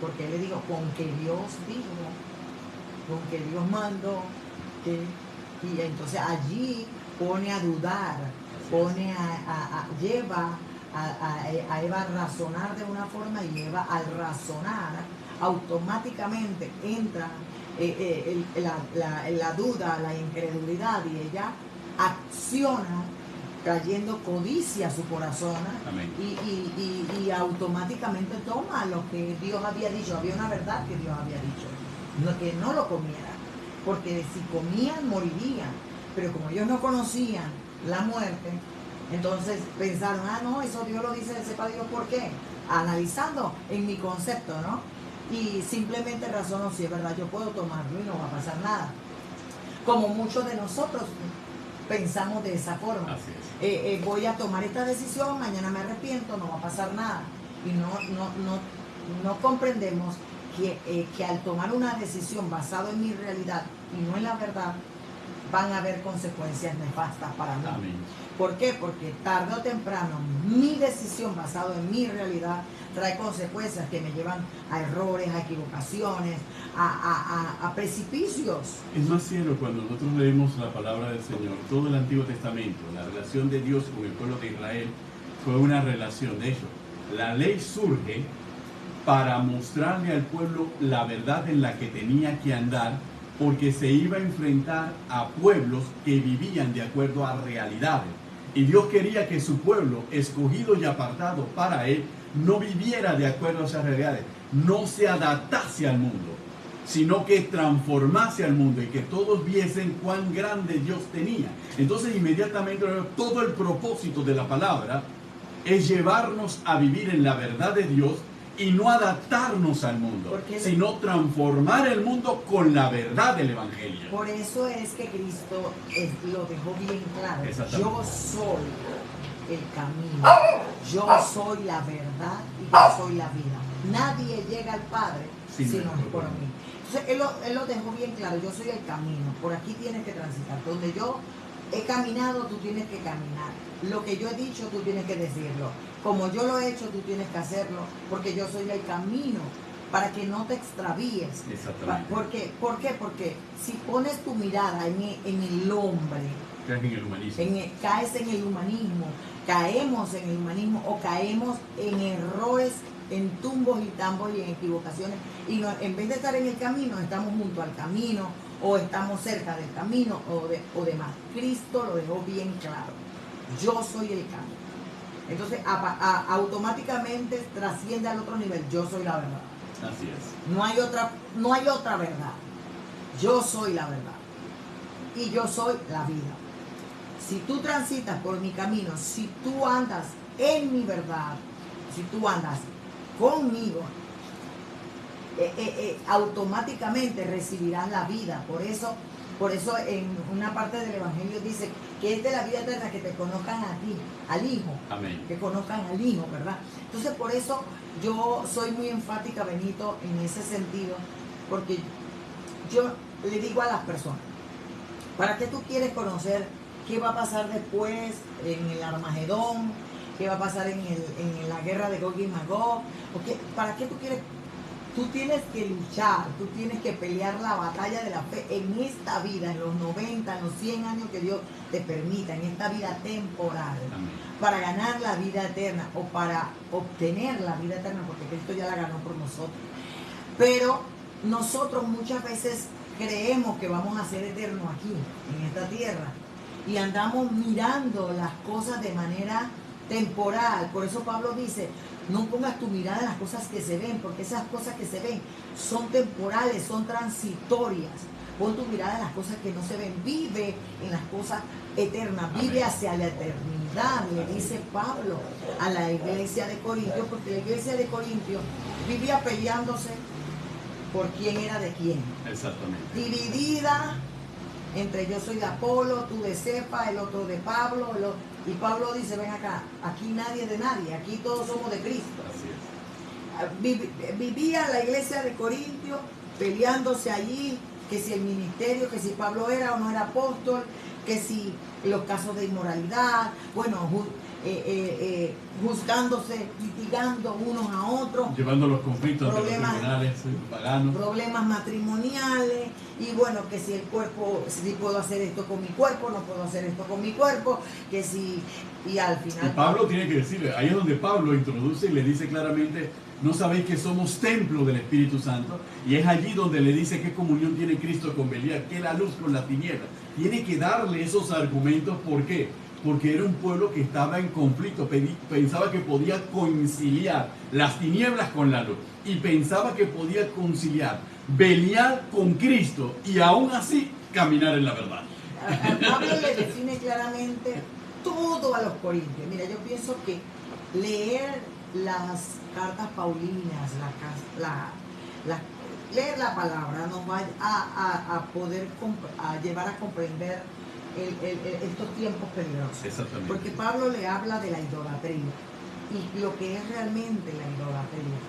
Porque le digo, con que Dios dijo, con que Dios mandó, y entonces allí pone a dudar, lleva a Eva a razonar de una forma, y Eva al razonar automáticamente entra la duda, la incredulidad, y ella acciona trayendo codicia a su corazón. Amén. Y automáticamente toma lo que Dios había dicho. Había una verdad que Dios había dicho, que no lo comieran, porque si comían morirían, pero como ellos no conocían la muerte, entonces pensaron, no, eso Dios lo dice, sepa Dios por qué, analizando en mi concepto, ¿no? Y simplemente razonó, si es verdad, yo puedo tomarlo y no va a pasar nada, como muchos de nosotros pensamos de esa forma. Así es. Voy a tomar esta decisión, mañana me arrepiento, no va a pasar nada, y no comprendemos que al tomar una decisión basada en mi realidad y no en la verdad, van a haber consecuencias nefastas para mí. Amén. ¿Por qué? Porque tarde o temprano mi decisión basada en mi realidad trae consecuencias que me llevan a errores, a equivocaciones, a precipicios. Es más, cielo, cuando nosotros leemos la palabra del Señor, todo el Antiguo Testamento, la relación de Dios con el pueblo de Israel fue una relación. De hecho, la ley surge para mostrarle al pueblo la verdad en la que tenía que andar, porque se iba a enfrentar a pueblos que vivían de acuerdo a realidades. Y Dios quería que su pueblo, escogido y apartado para Él, no viviera de acuerdo a esas realidades, no se adaptase al mundo, sino que transformase al mundo y que todos viesen cuán grande Dios tenía. Entonces inmediatamente todo el propósito de la palabra es llevarnos a vivir en la verdad de Dios y no adaptarnos al mundo, sino transformar el mundo con la verdad del Evangelio. Por eso es que Cristo lo dejó bien claro. Yo soy el camino, yo soy la verdad y yo soy la vida. Nadie llega al Padre si no es por mí. Entonces él lo dejó bien claro, yo soy el camino, por aquí tienes que transitar. Donde yo he caminado, tú tienes que caminar. Lo que yo he dicho, tú tienes que decirlo. Como yo lo he hecho, tú tienes que hacerlo, porque yo soy el camino, para que no te extravíes. Exactamente. ¿Por qué? Porque si pones tu mirada en el hombre, caes en el humanismo. Caes en el humanismo, caemos en el humanismo o caemos en errores, en tumbos y tambos y en equivocaciones. Y en vez de estar en el camino, estamos junto al camino o estamos cerca del camino o demás. Cristo lo dejó bien claro. Yo soy el camino. Entonces automáticamente trasciende al otro nivel. Yo soy la verdad. Así es. No hay otra verdad. Yo soy la verdad. y yo soy la vida. Si tú transitas por mi camino, si tú andas en mi verdad, si tú andas conmigo, automáticamente recibirás la vida. Por eso en una parte del Evangelio dice que es de la vida eterna que te conozcan a ti, al Hijo. Amén. Que conozcan al Hijo, ¿verdad? Entonces por eso yo soy muy enfática, Benito, en ese sentido, porque yo le digo a las personas, ¿para qué tú quieres conocer qué va a pasar después en el Armagedón? ¿Qué va a pasar en la guerra de Gog y Magog? ¿Para qué tú quieres? Tú tienes que luchar, tú tienes que pelear la batalla de la fe en esta vida, en los 90, en los 100 años que Dios te permita, en esta vida temporal. Amén. Para ganar la vida eterna o para obtener la vida eterna, porque Cristo ya la ganó por nosotros. Pero nosotros muchas veces creemos que vamos a ser eternos aquí, en esta tierra, y andamos mirando las cosas de manera temporal. Por eso Pablo dice, no pongas tu mirada en las cosas que se ven, porque esas cosas que se ven son temporales, son transitorias. Pon tu mirada en las cosas que no se ven. Vive en las cosas eternas, vive hacia la eternidad, le dice Pablo a la iglesia de Corintios, porque la iglesia de Corintios vivía peleándose por quién era de quién. Exactamente. Dividida entre yo soy de Apolo, tú de Cefa, el otro de Pablo, y Pablo dice, ven acá, aquí nadie es de nadie, aquí todos somos de Cristo. Así es. Vivía la iglesia de Corintios peleándose allí, que si el ministerio, que si Pablo era o no era apóstol, que si los casos de inmoralidad, bueno, juzgándose, litigando unos a otros, llevando los conflictos de los tribunales paganos, problemas matrimoniales, y bueno, que si el cuerpo, si puedo hacer esto con mi cuerpo, no puedo hacer esto con mi cuerpo, que si, y al final... Y Pablo tiene que decirle, ahí es donde Pablo introduce y le dice claramente, no sabéis que somos templo del Espíritu Santo, y es allí donde le dice qué comunión tiene Cristo con Belial, que la luz con la tiniebla. Tiene que darle esos argumentos, ¿por qué? Porque era un pueblo que estaba en conflicto, pensaba que podía conciliar las tinieblas con la luz, y pensaba que podía conciliar Belial con Cristo, y aún así caminar en la verdad. Pablo le define claramente todo a los corintios. Mira, yo pienso que leer las cartas paulinas, leer la palabra nos va a poder llevar a comprender estos tiempos peligrosos. Exactamente. Porque Pablo le habla de la idolatría y lo que es realmente la idolatría.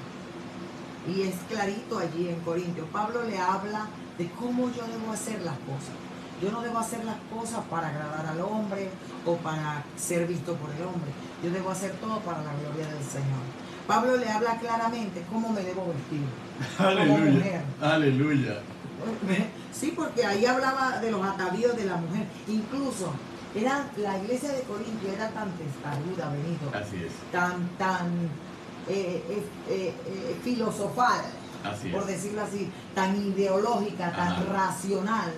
Y es clarito allí en Corintios. Pablo le habla de cómo yo debo hacer las cosas. Yo no debo hacer las cosas para agradar al hombre o para ser visto por el hombre. Yo debo hacer todo para la gloria del Señor. Pablo le habla claramente cómo me debo vestir. Aleluya. Como mujer. Aleluya. Sí, porque ahí hablaba de los atavíos de la mujer. Incluso la iglesia de Corintio era tan testaruda, Benito. Así es. Tan filosofal, Así por es. decirlo así, tan ideológica, tan Ajá. racional,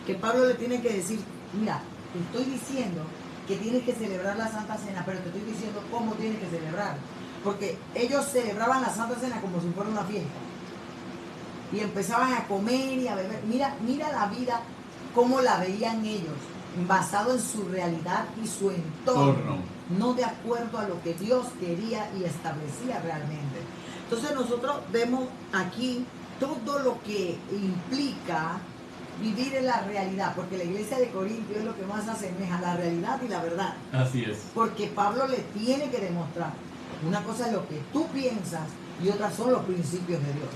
que Pablo le tiene que decir, mira, te estoy diciendo que tienes que celebrar la Santa Cena, pero te estoy diciendo cómo tienes que celebrar. Porque ellos celebraban la Santa Cena como si fuera una fiesta. Y empezaban a comer y a beber. Mira la vida, cómo la veían ellos, basado en su realidad y su entorno, no de acuerdo a lo que Dios quería y establecía realmente. Entonces nosotros vemos aquí todo lo que implica vivir en la realidad, porque la iglesia de Corintio es lo que más asemeja a la realidad y la verdad. Así es. Porque Pablo le tiene que demostrar, una cosa es lo que tú piensas y otra son los principios de Dios.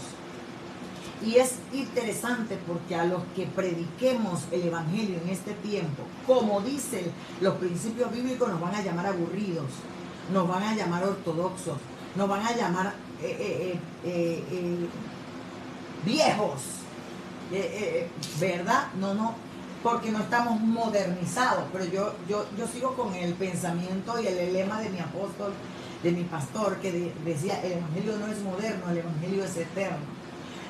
Y es interesante porque a los que prediquemos el Evangelio en este tiempo, como dicen los principios bíblicos, nos van a llamar aburridos, nos van a llamar ortodoxos, nos van a llamar viejos, ¿verdad? No, porque no estamos modernizados. Pero yo sigo con el pensamiento y el lema de mi apóstol, de mi pastor, que decía, el Evangelio no es moderno, el Evangelio es eterno.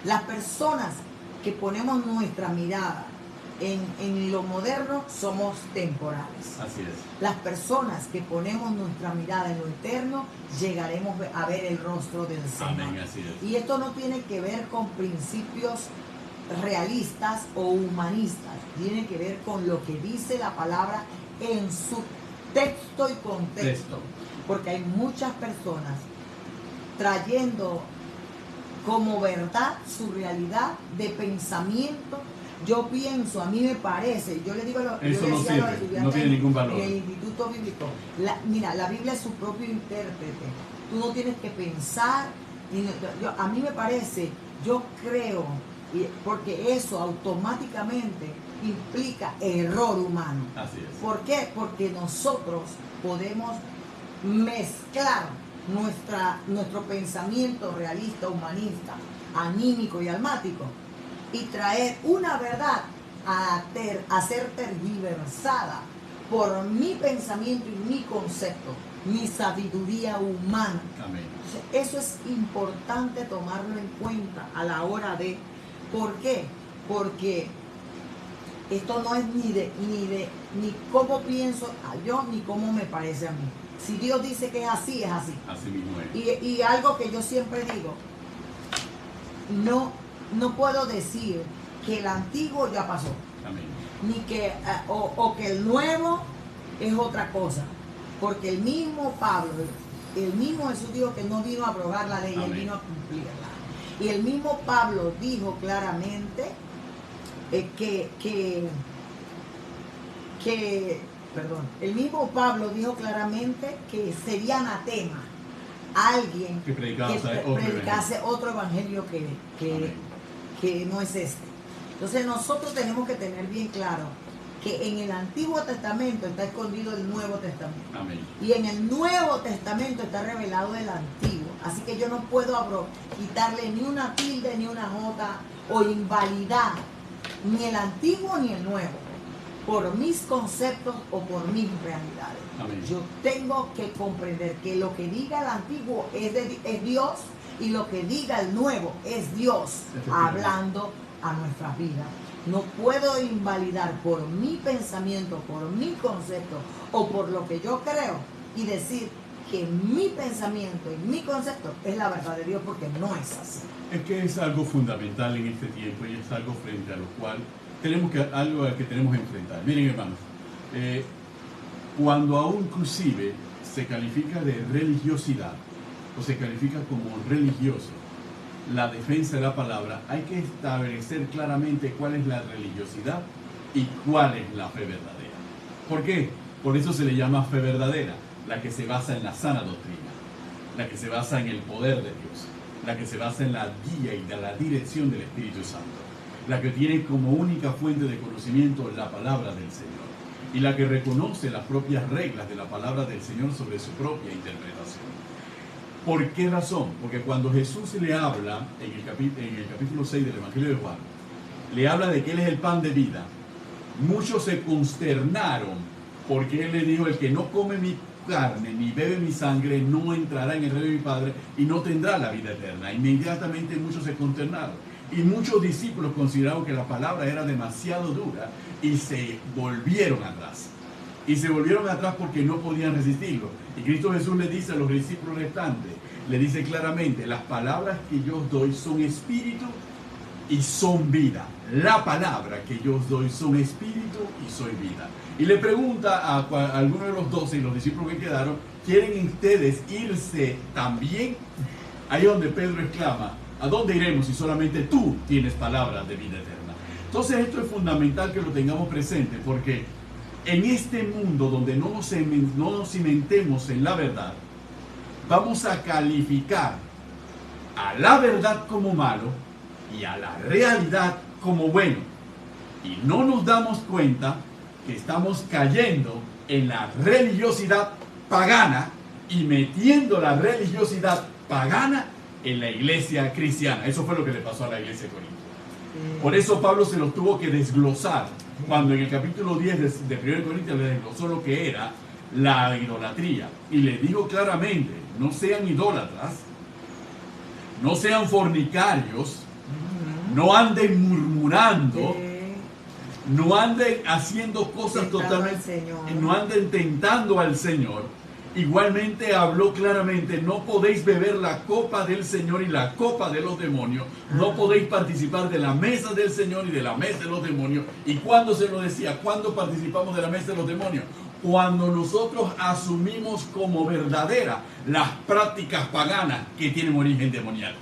Las personas que ponemos nuestra mirada en lo moderno somos temporales. Así es. Las personas que ponemos nuestra mirada en lo eterno llegaremos a ver el rostro del Señor. Amén, así es. Y esto no tiene que ver con principios realistas o humanistas. Tiene que ver con lo que dice la palabra en su texto y contexto. Porque hay muchas personas trayendo como verdad su realidad de pensamiento. Yo pienso, a mí me parece, yo le digo a los, eso yo no decía a los sirve, estudiantes no tiene ningún valor. en el Instituto Bíblico, mira, la Biblia es su propio intérprete. Tú no tienes que pensar, a mí me parece, yo creo, porque eso automáticamente implica error humano. Así es. ¿Por qué? Porque nosotros podemos mezclar nuestro pensamiento realista, humanista, anímico y almático y traer una verdad a ser tergiversada por mi pensamiento y mi concepto, mi sabiduría humana. Amén. Eso es importante tomarlo en cuenta a la hora de... ¿Por qué? Porque esto no es ni cómo pienso yo, ni cómo me parece a mí. Si Dios dice que es así, es así. Así mismo es. Y algo que yo siempre digo, no puedo decir que el antiguo ya pasó. Amén. Ni que, o que el nuevo es otra cosa. Porque el mismo Pablo, el mismo Jesús dijo que no vino a abrogar la ley, Amén. él vino a cumplirla. Y el mismo Pablo dijo claramente el mismo Pablo dijo claramente que sería anatema alguien que predicase otro evangelio que no es este. Entonces nosotros tenemos que tener bien claro que en el Antiguo Testamento está escondido el Nuevo Testamento. Amén. Y en el Nuevo Testamento está revelado el Antiguo. Así que yo no puedo quitarle ni una tilde, ni una jota, o invalidar ni el Antiguo ni el Nuevo, por mis conceptos o por mis realidades. Amén. Yo tengo que comprender que lo que diga el Antiguo es Dios, y lo que diga el Nuevo es Dios hablando a nuestras vidas. No puedo invalidar por mi pensamiento, por mi concepto o por lo que yo creo y decir que mi pensamiento y mi concepto es la verdad de Dios, porque no es así. Es que es algo fundamental en este tiempo y es algo frente a lo cual algo que tenemos que enfrentar. Miren, hermanos, cuando aún inclusive se califica de religiosidad o se califica como religioso la defensa de la palabra, hay que establecer claramente cuál es la religiosidad y cuál es la fe verdadera. ¿Por qué? Por eso se le llama fe verdadera, la que se basa en la sana doctrina, la que se basa en el poder de Dios, la que se basa en la guía y de la dirección del Espíritu Santo, la que tiene como única fuente de conocimiento la palabra del Señor y la que reconoce las propias reglas de la palabra del Señor sobre su propia interpretación. ¿Por qué razón? Porque cuando Jesús le habla en el capítulo 6 del Evangelio de Juan, le habla de que Él es el pan de vida, muchos se consternaron porque Él le dijo: el que no come mi carne ni bebe mi sangre no entrará en el reino de mi Padre y no tendrá la vida eterna. Inmediatamente muchos se consternaron y muchos discípulos consideraron que la palabra era demasiado dura y se volvieron atrás. Y se volvieron atrás porque no podían resistirlo. Y Cristo Jesús le dice a los discípulos restantes, le dice claramente: las palabras que yo os doy son espíritu y son vida. La palabra que yo os doy son espíritu y soy vida. Y le pregunta a alguno de los 12 y los discípulos que quedaron: ¿quieren ustedes irse también? Ahí es donde Pedro exclama: ¿a dónde iremos si solamente tú tienes palabras de vida eterna? Entonces esto es fundamental que lo tengamos presente, porque en este mundo donde no nos cimentemos en la verdad, vamos a calificar a la verdad como malo y a la realidad como bueno. Y no nos damos cuenta que estamos cayendo en la religiosidad pagana y metiendo la religiosidad pagana en la iglesia cristiana. Eso fue lo que le pasó a la iglesia de Corinto. Por eso Pablo se los tuvo que desglosar cuando en el capítulo 10 de 1 Corintios le desglosó lo que era la idolatría y le dijo claramente: no sean idólatras, no sean fornicarios, no anden murmurando, no anden haciendo cosas totalmente, no anden tentando al Señor, Igualmente habló claramente, no podéis beber la copa del Señor y la copa de los demonios, no podéis participar de la mesa del Señor y de la mesa de los demonios. ¿Y cuándo se lo decía? ¿Cuándo participamos de la mesa de los demonios? Cuando nosotros asumimos como verdadera las prácticas paganas que tienen origen demoníaco.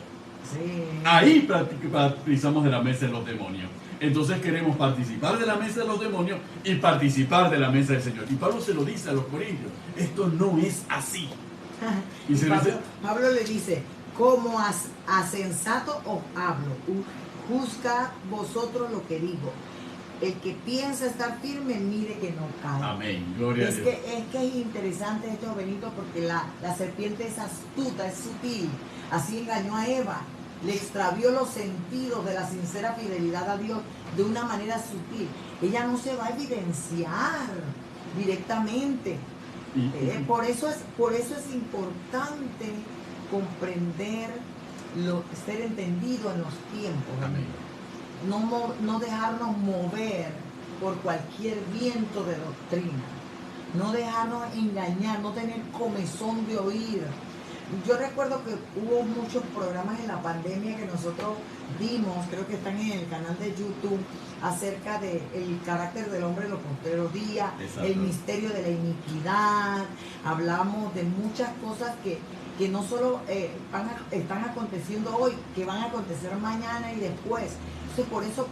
Sí. Ahí participamos de la mesa de los demonios. Entonces queremos participar de la mesa de los demonios y participar de la mesa del Señor. Y Pablo se lo dice a los corintios, esto no es así. Y Pablo le dice, como a sensato os hablo, juzgad vosotros lo que digo. El que piensa estar firme, mire que no cae. Amén, gloria a Dios. Es que es interesante esto, Benito, porque la serpiente es astuta, es sutil. Así engañó a Eva. Le extravió los sentidos de la sincera fidelidad a Dios de una manera sutil. Ella no se va a evidenciar directamente. Por eso es importante comprender, ser entendido en los tiempos. Amén. No dejarnos mover por cualquier viento de doctrina. No dejarnos engañar, no tener comezón de oír. Yo recuerdo que hubo muchos programas en la pandemia que nosotros dimos, creo que están en el canal de YouTube, acerca del carácter del hombre en los postreros días, el misterio de la iniquidad. Hablamos de muchas cosas que no solo están aconteciendo hoy, que van a acontecer mañana y después. Entonces, por eso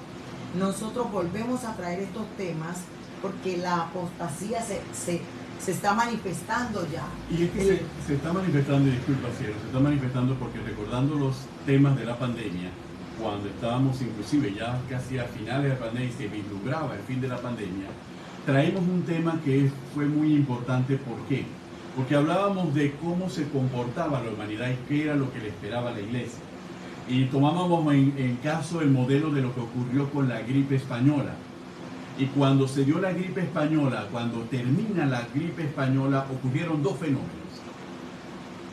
nosotros volvemos a traer estos temas, porque la apostasía se está manifestando ya. Y es que se está manifestando, y disculpa, cielo, se está manifestando porque recordando los temas de la pandemia, cuando estábamos inclusive ya casi a finales de la pandemia y se vislumbraba el fin de la pandemia, traemos un tema que fue muy importante. ¿Por qué? Porque hablábamos de cómo se comportaba la humanidad y qué era lo que le esperaba a la iglesia. Y tomábamos en caso el modelo de lo que ocurrió con la gripe española. Y cuando se dio la gripe española, cuando termina la gripe española, ocurrieron dos fenómenos.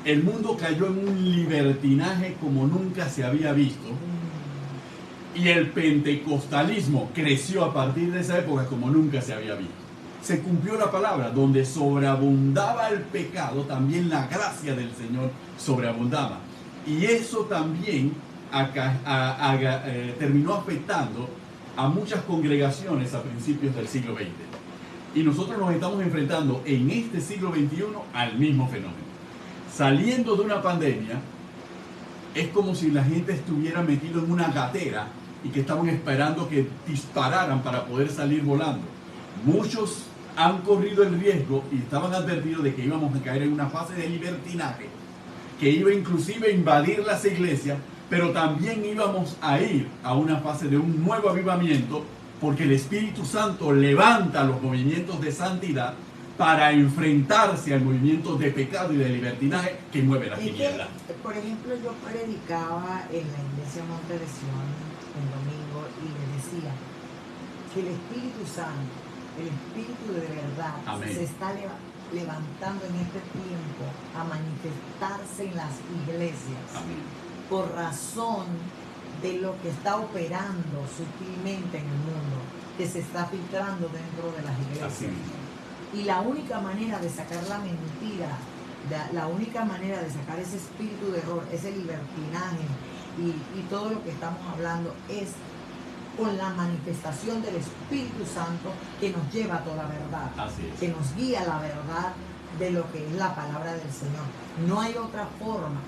El mundo cayó en un libertinaje como nunca se había visto. Y el pentecostalismo creció a partir de esa época como nunca se había visto. Se cumplió la palabra, donde sobreabundaba el pecado, también la gracia del Señor sobreabundaba. Y eso también terminó afectando a muchas congregaciones a principios del siglo XX. Y nosotros nos estamos enfrentando en este siglo XXI al mismo fenómeno. Saliendo de una pandemia, es como si la gente estuviera metido en una gatera y que estaban esperando que dispararan para poder salir volando. Muchos han corrido el riesgo y estaban advertidos de que íbamos a caer en una fase de libertinaje, que iba inclusive a invadir las iglesias, pero también íbamos a ir a una fase de un nuevo avivamiento, porque el Espíritu Santo levanta los movimientos de santidad para enfrentarse al movimiento de pecado y de libertinaje que mueve la tiniebla. Por ejemplo, yo predicaba en la iglesia Monte de Sion el domingo y le decía que el Espíritu Santo, el Espíritu de verdad, amén, se está levantando en este tiempo a manifestarse en las iglesias. Amén. Por razón de lo que está operando sutilmente en el mundo, que se está filtrando dentro de las iglesias. Y la única manera de sacar la mentira, la única manera de sacar ese espíritu de error, ese libertinaje y todo lo que estamos hablando es con la manifestación del Espíritu Santo que nos lleva a toda verdad, que nos guía a la verdad de lo que es la palabra del Señor. No hay otra forma.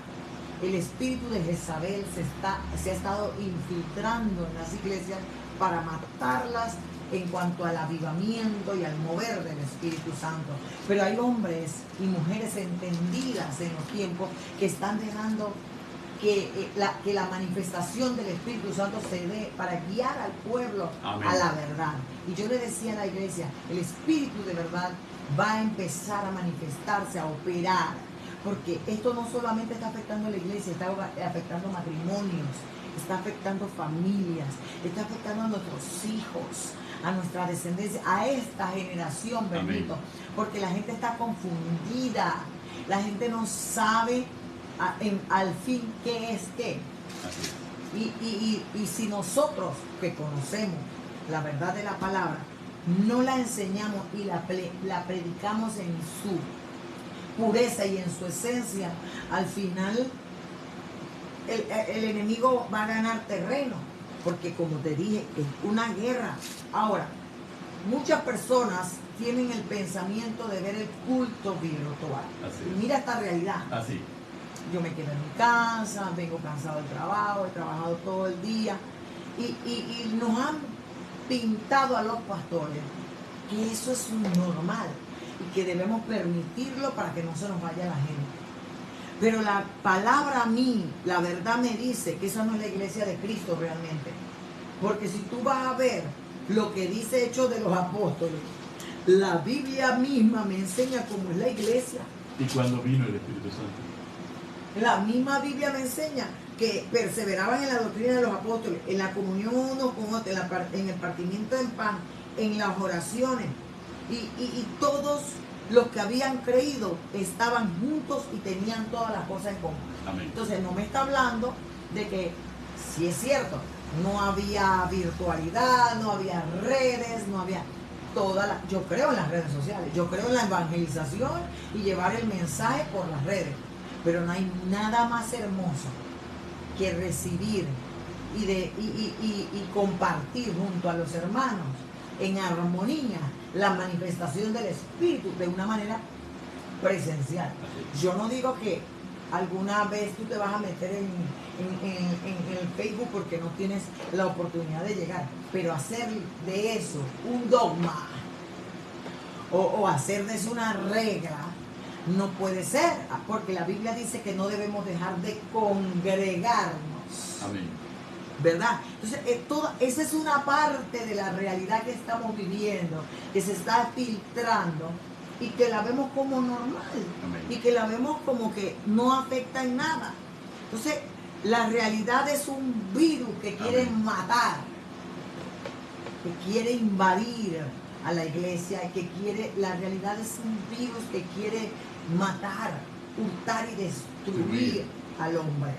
El espíritu de Jezabel se ha estado infiltrando en las iglesias para matarlas en cuanto al avivamiento y al mover del Espíritu Santo. Pero hay hombres y mujeres entendidas en los tiempos que están dejando que la manifestación del Espíritu Santo se dé para guiar al pueblo, amén, a la verdad. Y yo le decía a la iglesia, el Espíritu de verdad va a empezar a manifestarse, a operar, porque esto no solamente está afectando a la iglesia, está afectando matrimonios, está afectando familias, está afectando a nuestros hijos, a nuestra descendencia, a esta generación, bendito, amén, porque la gente está confundida, la gente no sabe al fin qué es qué. Y si nosotros que conocemos la verdad de la palabra no la enseñamos y la predicamos en su pureza y en su esencia, al final el enemigo va a ganar terreno, porque como te dije, es una guerra. Ahora, muchas personas tienen el pensamiento de ver el culto virtual. Y mira esta realidad. Así. Yo me quedo en mi casa, vengo cansado del trabajo, he trabajado todo el día y nos han pintado a los pastores que eso es normal y que debemos permitirlo para que no se nos vaya la gente. Pero la palabra a mí, la verdad me dice que esa no es la iglesia de Cristo realmente. Porque si tú vas a ver lo que dice Hechos de los Apóstoles, la Biblia misma me enseña cómo es la iglesia. ¿Y cuándo vino el Espíritu Santo? La misma Biblia me enseña que perseveraban en la doctrina de los apóstoles, en la comunión uno con otro, en el partimiento del pan, en las oraciones. Y todos los que habían creído estaban juntos y tenían todas las cosas en común. Amén. Entonces no me está hablando de que, si es cierto, no había virtualidad, no había redes, no había yo creo en las redes sociales, yo creo en la evangelización y llevar el mensaje por las redes. Pero no hay nada más hermoso que recibir y compartir junto a los hermanos en armonía la manifestación del Espíritu de una manera presencial. Yo no digo que alguna vez tú te vas a meter en el Facebook porque no tienes la oportunidad de llegar, pero hacer de eso un dogma o hacer de eso una regla no puede ser, porque la Biblia dice que no debemos dejar de congregarnos. Amén. ¿Verdad? Entonces, esa es una parte de la realidad que estamos viviendo, que se está filtrando y que la vemos como normal. Amén. Y que la vemos como que no afecta en nada. Entonces, la realidad es un virus que quiere Amén. matar, que quiere invadir a la iglesia, la realidad es un virus que quiere matar, hurtar y destruir al hombre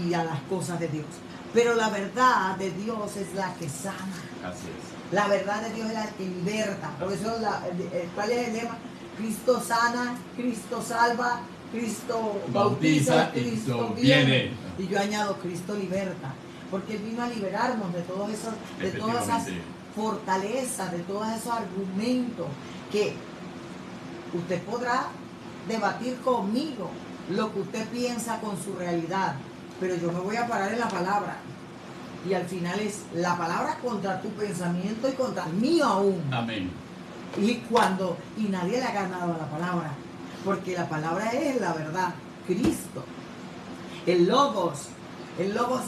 y a las cosas de Dios. Pero la verdad de Dios es la que sana. Así es. La verdad de Dios es la que liberta. Por eso, ¿cuál es el lema? Cristo sana, Cristo salva, Cristo bautiza, Cristo viene. Y yo añado, Cristo liberta. Porque Él vino a liberarnos de todas esas fortalezas, de todos esos argumentos que usted podrá debatir conmigo lo que usted piensa con su realidad, pero yo me voy a parar en la palabra y al final es la palabra contra tu pensamiento y contra el mío aún. Amén. Y nadie le ha ganado a la palabra, porque la palabra es la verdad, Cristo, el Logos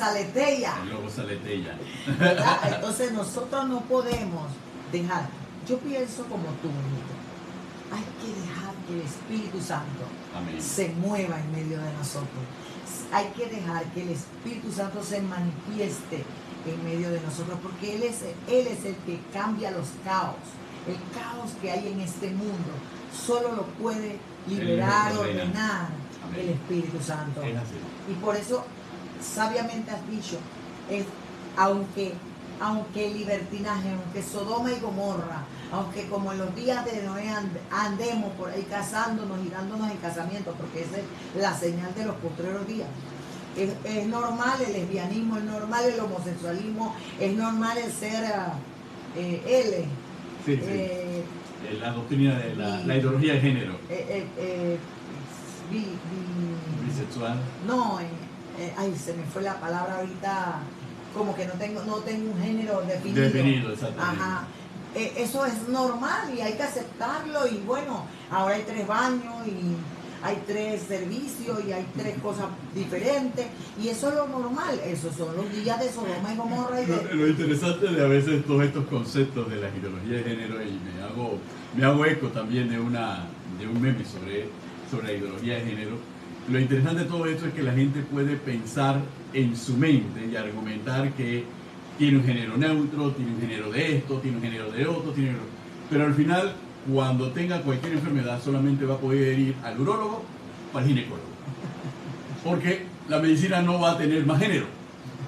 aletheia. El Logos aletheia. ¿Verdad? Entonces nosotros no podemos dejar, yo pienso como tú, amigo, hay que dejar que el Espíritu Santo Amén. se mueva en medio de nosotros. Hay que dejar que el Espíritu Santo se manifieste en medio de nosotros, porque Él es el que cambia los caos. El caos que hay en este mundo solo lo puede liberar, ordenar el Espíritu Santo. Es así. Y por eso sabiamente has dicho, aunque el libertinaje, aunque Sodoma y Gomorra, aunque como en los días de Noé andemos por ahí casándonos y dándonos en casamiento, porque esa es la señal de los postreros días. Es normal el lesbianismo, es normal el homosexualismo, es normal el ser L. Sí, sí. La doctrina de la ideología de género. Bisexual. No, se me fue la palabra ahorita, como que no tengo un género definido. Definido, exactamente. Ajá. Eso es normal y hay que aceptarlo, y bueno, ahora hay 3 baños y hay 3 servicios y hay 3 cosas diferentes, y eso es lo normal. Esos son los días de Sodoma y Gomorra. Lo interesante de a veces todos estos conceptos de la ideología de género, y me hago eco también de un meme sobre la ideología de género. Lo interesante de todo esto es que la gente puede pensar en su mente y argumentar que tiene un género neutro, tiene un género de esto, tiene un género de otro, pero al final, cuando tenga cualquier enfermedad, solamente va a poder ir al urólogo o al ginecólogo, porque la medicina no va a tener más género.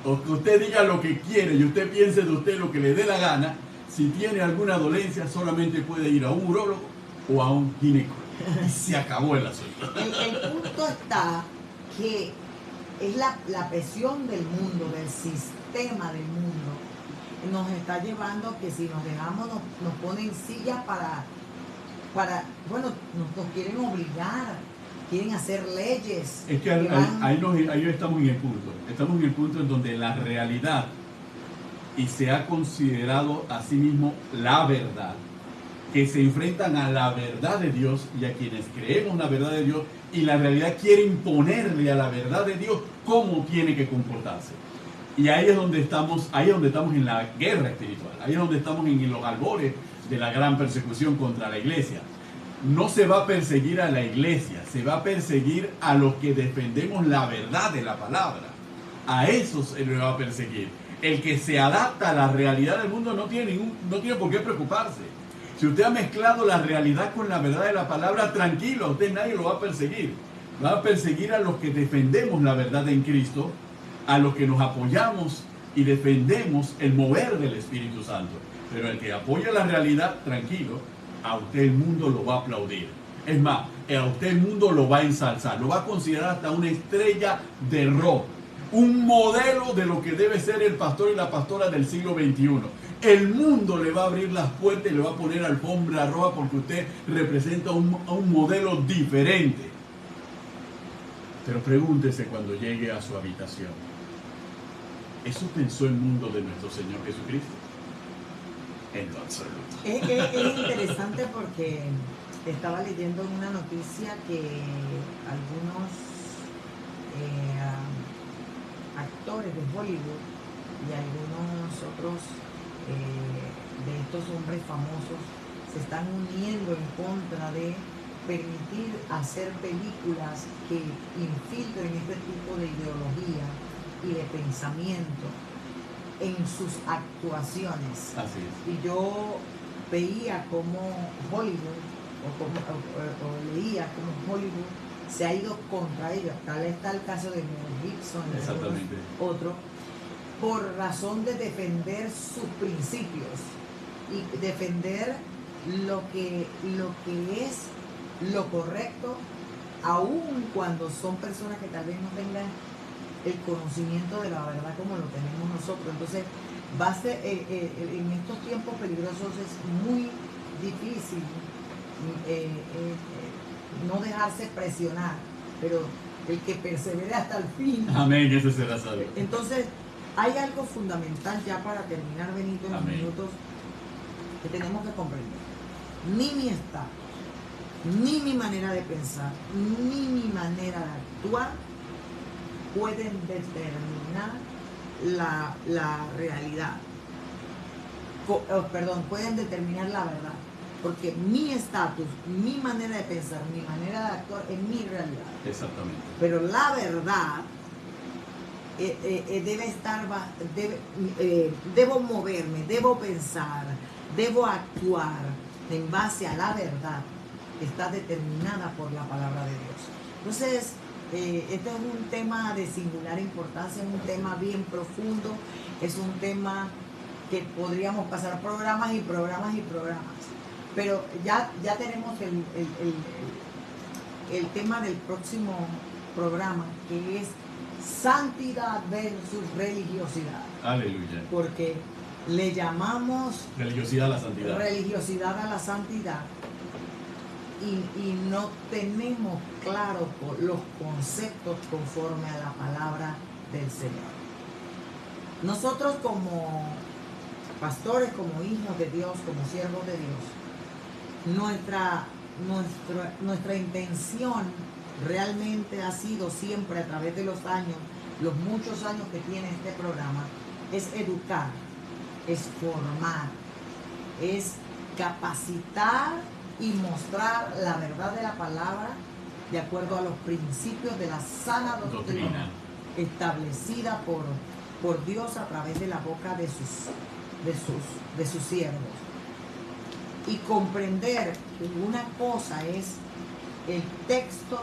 O que usted diga lo que quiere y usted piense de usted lo que le dé la gana, si tiene alguna dolencia, solamente puede ir a un urólogo o a un ginecólogo. Se acabó el asunto. El punto está que es la presión del mundo, del sistema del mundo, nos está llevando que si nos dejamos nos ponen sillas para bueno, nos quieren obligar, quieren hacer leyes. Es que ahí estamos en el punto. Estamos en el punto en donde la realidad, y se ha considerado a sí mismo la verdad, que se enfrentan a la verdad de Dios y a quienes creemos la verdad de Dios, y la realidad quiere imponerle a la verdad de Dios cómo tiene que comportarse. Y ahí es donde estamos en la guerra espiritual, ahí es donde estamos en los albores de la gran persecución contra la iglesia. No se va a perseguir a la iglesia, se va a perseguir a los que defendemos la verdad de la palabra. A esos se le va a perseguir. El que se adapta a la realidad del mundo no tiene por qué preocuparse. Si usted ha mezclado la realidad con la verdad de la palabra, tranquilo, usted nadie lo va a perseguir. Va a perseguir a los que defendemos la verdad en Cristo, a los que nos apoyamos y defendemos el mover del Espíritu Santo. Pero el que apoya la realidad, tranquilo, a usted el mundo lo va a aplaudir. Es más, a usted el mundo lo va a ensalzar, lo va a considerar hasta una estrella de rock, un modelo de lo que debe ser el pastor y la pastora del siglo XXI. El mundo le va a abrir las puertas y le va a poner alfombra roja porque usted representa un modelo diferente. Pero pregúntese cuando llegue a su habitación, ¿eso pensó el mundo de nuestro Señor Jesucristo? En lo absoluto. Es interesante porque estaba leyendo una noticia que algunos actores de Hollywood y algunos otros de estos hombres famosos se están uniendo en contra de permitir hacer películas que infiltren este tipo de ideología y de pensamiento en sus actuaciones. Así es. Y yo veía cómo Hollywood o leía cómo Hollywood se ha ido contra ellos. Tal está el caso de Mel Gibson y otro, por razón de defender sus principios y defender lo que es lo correcto, aun cuando son personas que tal vez no tengan el conocimiento de la verdad como lo tenemos nosotros. Entonces va a ser en estos tiempos peligrosos es muy difícil no dejarse presionar, pero el que persevere hasta el fin. Amén, eso será sabio. Entonces hay algo fundamental ya para terminar, Benito, en los minutos que tenemos que comprender. Ni mi estatus, ni mi manera de pensar, ni mi manera de actuar pueden determinar la realidad. Pueden determinar la verdad. Porque mi estatus, mi manera de pensar, mi manera de actuar es mi realidad. Exactamente. Pero la verdad debo moverme, debo pensar, debo actuar en base a la verdad que está determinada por la palabra de Dios. Entonces, este es un tema de singular importancia, es un tema bien profundo, es un tema que podríamos pasar programas y programas y programas. Pero ya tenemos el tema del próximo programa, que es santidad versus religiosidad. Aleluya. Porque le llamamos religiosidad a la santidad. Religiosidad a la santidad. Y no tenemos claros los conceptos conforme a la palabra del Señor. Nosotros como pastores, como hijos de Dios, como siervos de Dios, nuestra intención realmente ha sido siempre a través de los años, los muchos años que tiene este programa, es educar, es formar, es capacitar y mostrar la verdad de la palabra de acuerdo a los principios de la sana doctrina establecida por Dios a través de la boca de sus siervos. Y comprender que una cosa es el texto,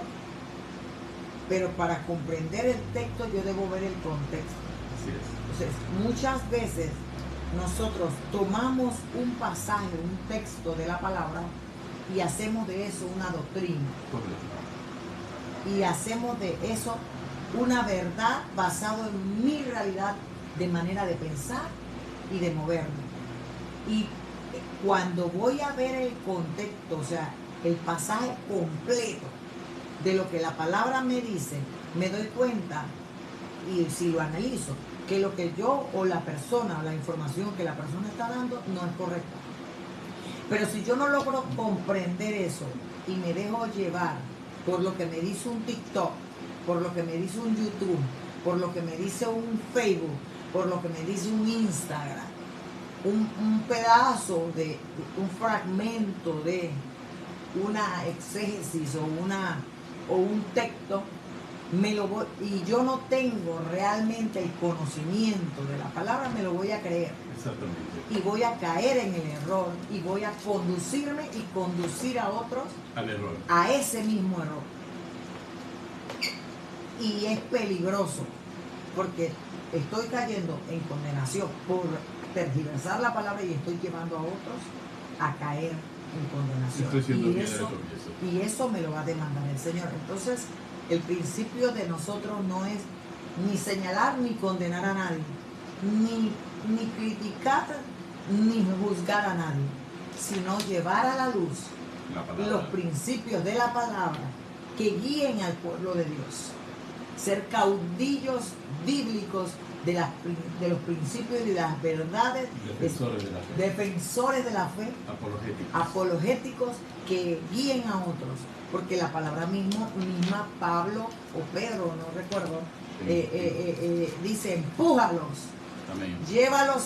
pero para comprender el texto yo debo ver el contexto. Así es. Entonces, muchas veces nosotros tomamos un pasaje, un texto de la palabra y hacemos de eso una doctrina. Correcto. Y hacemos de eso una verdad basada en mi realidad de manera de pensar y de moverme. Y cuando voy a ver el contexto, o sea, el pasaje completo de lo que la palabra me dice, me doy cuenta, y si lo analizo, que lo que yo o la persona o la información que la persona está dando no es correcta. Pero si yo no logro comprender eso y me dejo llevar por lo que me dice un TikTok, por lo que me dice un YouTube, por lo que me dice un Facebook, por lo que me dice un Instagram, un pedazo de, un fragmento de una exégesis o un texto, me lo voy, y yo no tengo realmente el conocimiento de la palabra, me lo voy a creer. Exactamente. Y voy a caer en el error y voy a conducirme y conducir a otros al error, a ese mismo error. Y es peligroso porque estoy cayendo en condenación por tergiversar la palabra y estoy llevando a otros a caer en condenación. Estoy siendo Y fiel eso, a eso. y eso me lo va a demandar el Señor. Entonces, el principio de nosotros no es ni señalar ni condenar a nadie, ni criticar ni juzgar a nadie, sino llevar a la luz los principios de la palabra que guíen al pueblo de Dios. Ser caudillos bíblicos de los principios y de las verdades, defensores de la fe, apologéticos que guíen a otros, porque la palabra misma Pablo o Pedro, no recuerdo, dice: empújalos, amén, llévalos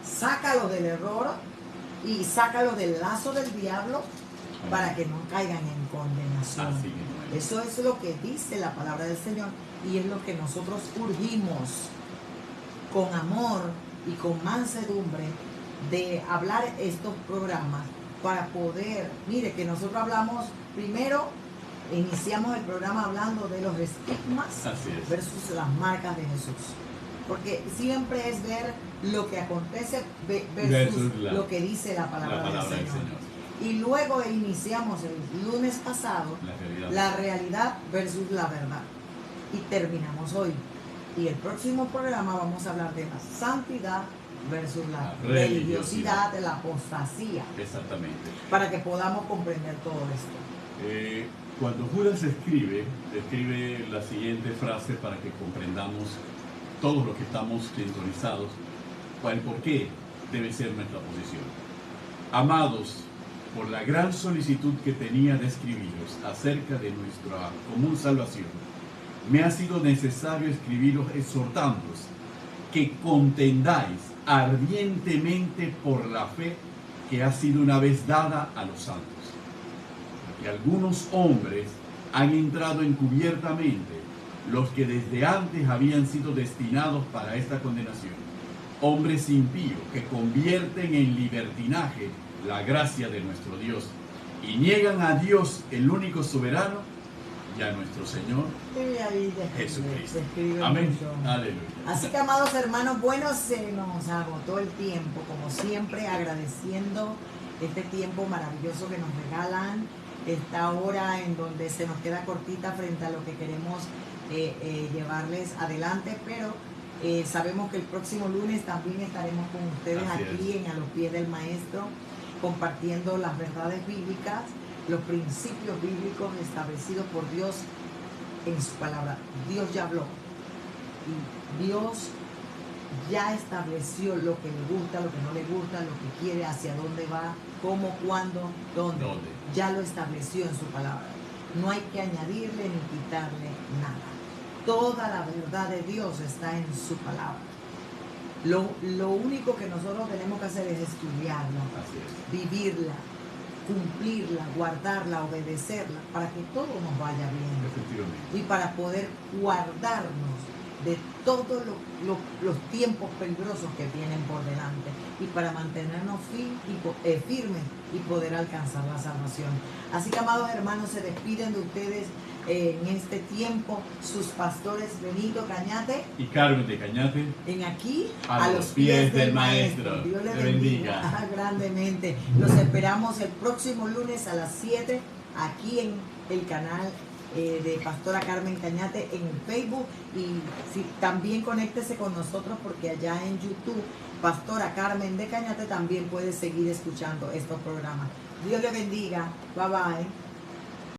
sácalos del error y sácalos del lazo del diablo, amén, para que no caigan en condenación. Así es. Eso es lo que dice la palabra del Señor y es lo que nosotros urgimos con amor y con mansedumbre de hablar estos programas para poder, mire, que nosotros hablamos primero, iniciamos el programa hablando de los estigmas versus las marcas de Jesús, porque siempre es ver lo que acontece versus lo que dice la palabra del Señor. Y luego iniciamos el lunes pasado la realidad versus la verdad. Y terminamos hoy. Y el próximo programa vamos a hablar de la santidad versus la religiosidad, de la apostasía. Exactamente. Para que podamos comprender todo esto. Cuando Judas escribe la siguiente frase para que comprendamos todos los que estamos sintonizados, el por qué debe ser nuestra posición. Amados, por la gran solicitud que tenía de escribiros acerca de nuestra común salvación, me ha sido necesario escribiros exhortándoos que contendáis ardientemente por la fe que ha sido una vez dada a los santos. Porque algunos hombres han entrado encubiertamente, los que desde antes habían sido destinados para esta condenación, hombres impíos que convierten en libertinaje la gracia de nuestro Dios y niegan a Dios, el único soberano, y a nuestro Señor Jesucristo. Amén. Aleluya. Así que, amados hermanos, bueno, se nos agotó el tiempo, como siempre, agradeciendo este tiempo maravilloso que nos regalan, esta hora en donde se nos queda cortita frente a lo que queremos llevarles adelante, pero sabemos que el próximo lunes también estaremos con ustedes aquí en A los Pies del Maestro, compartiendo las verdades bíblicas, los principios bíblicos establecidos por Dios en su palabra. Dios ya habló y Dios ya estableció lo que le gusta, lo que no le gusta, lo que quiere, hacia dónde va, cómo, cuándo, dónde. Ya lo estableció en su palabra. No hay que añadirle ni quitarle nada. Toda la verdad de Dios está en su palabra. Lo único que nosotros tenemos que hacer es estudiarla, vivirla, cumplirla, guardarla, obedecerla, para que todo nos vaya bien y para poder guardarnos de todos los tiempos peligrosos que vienen por delante y para mantenernos firmes y poder alcanzar la salvación. Así que, amados hermanos, se despiden de ustedes en este tiempo sus pastores Benito Cañate y Carmen de Cañate, en aquí a los pies del Maestro. Dios les bendiga grandemente. Los esperamos el próximo lunes a las 7 aquí en el canal de Pastora Carmen Cañate en Facebook, y también conéctese con nosotros porque allá en YouTube Pastora Carmen de Cañate también puede seguir escuchando estos programas. Dios le bendiga. Bye bye.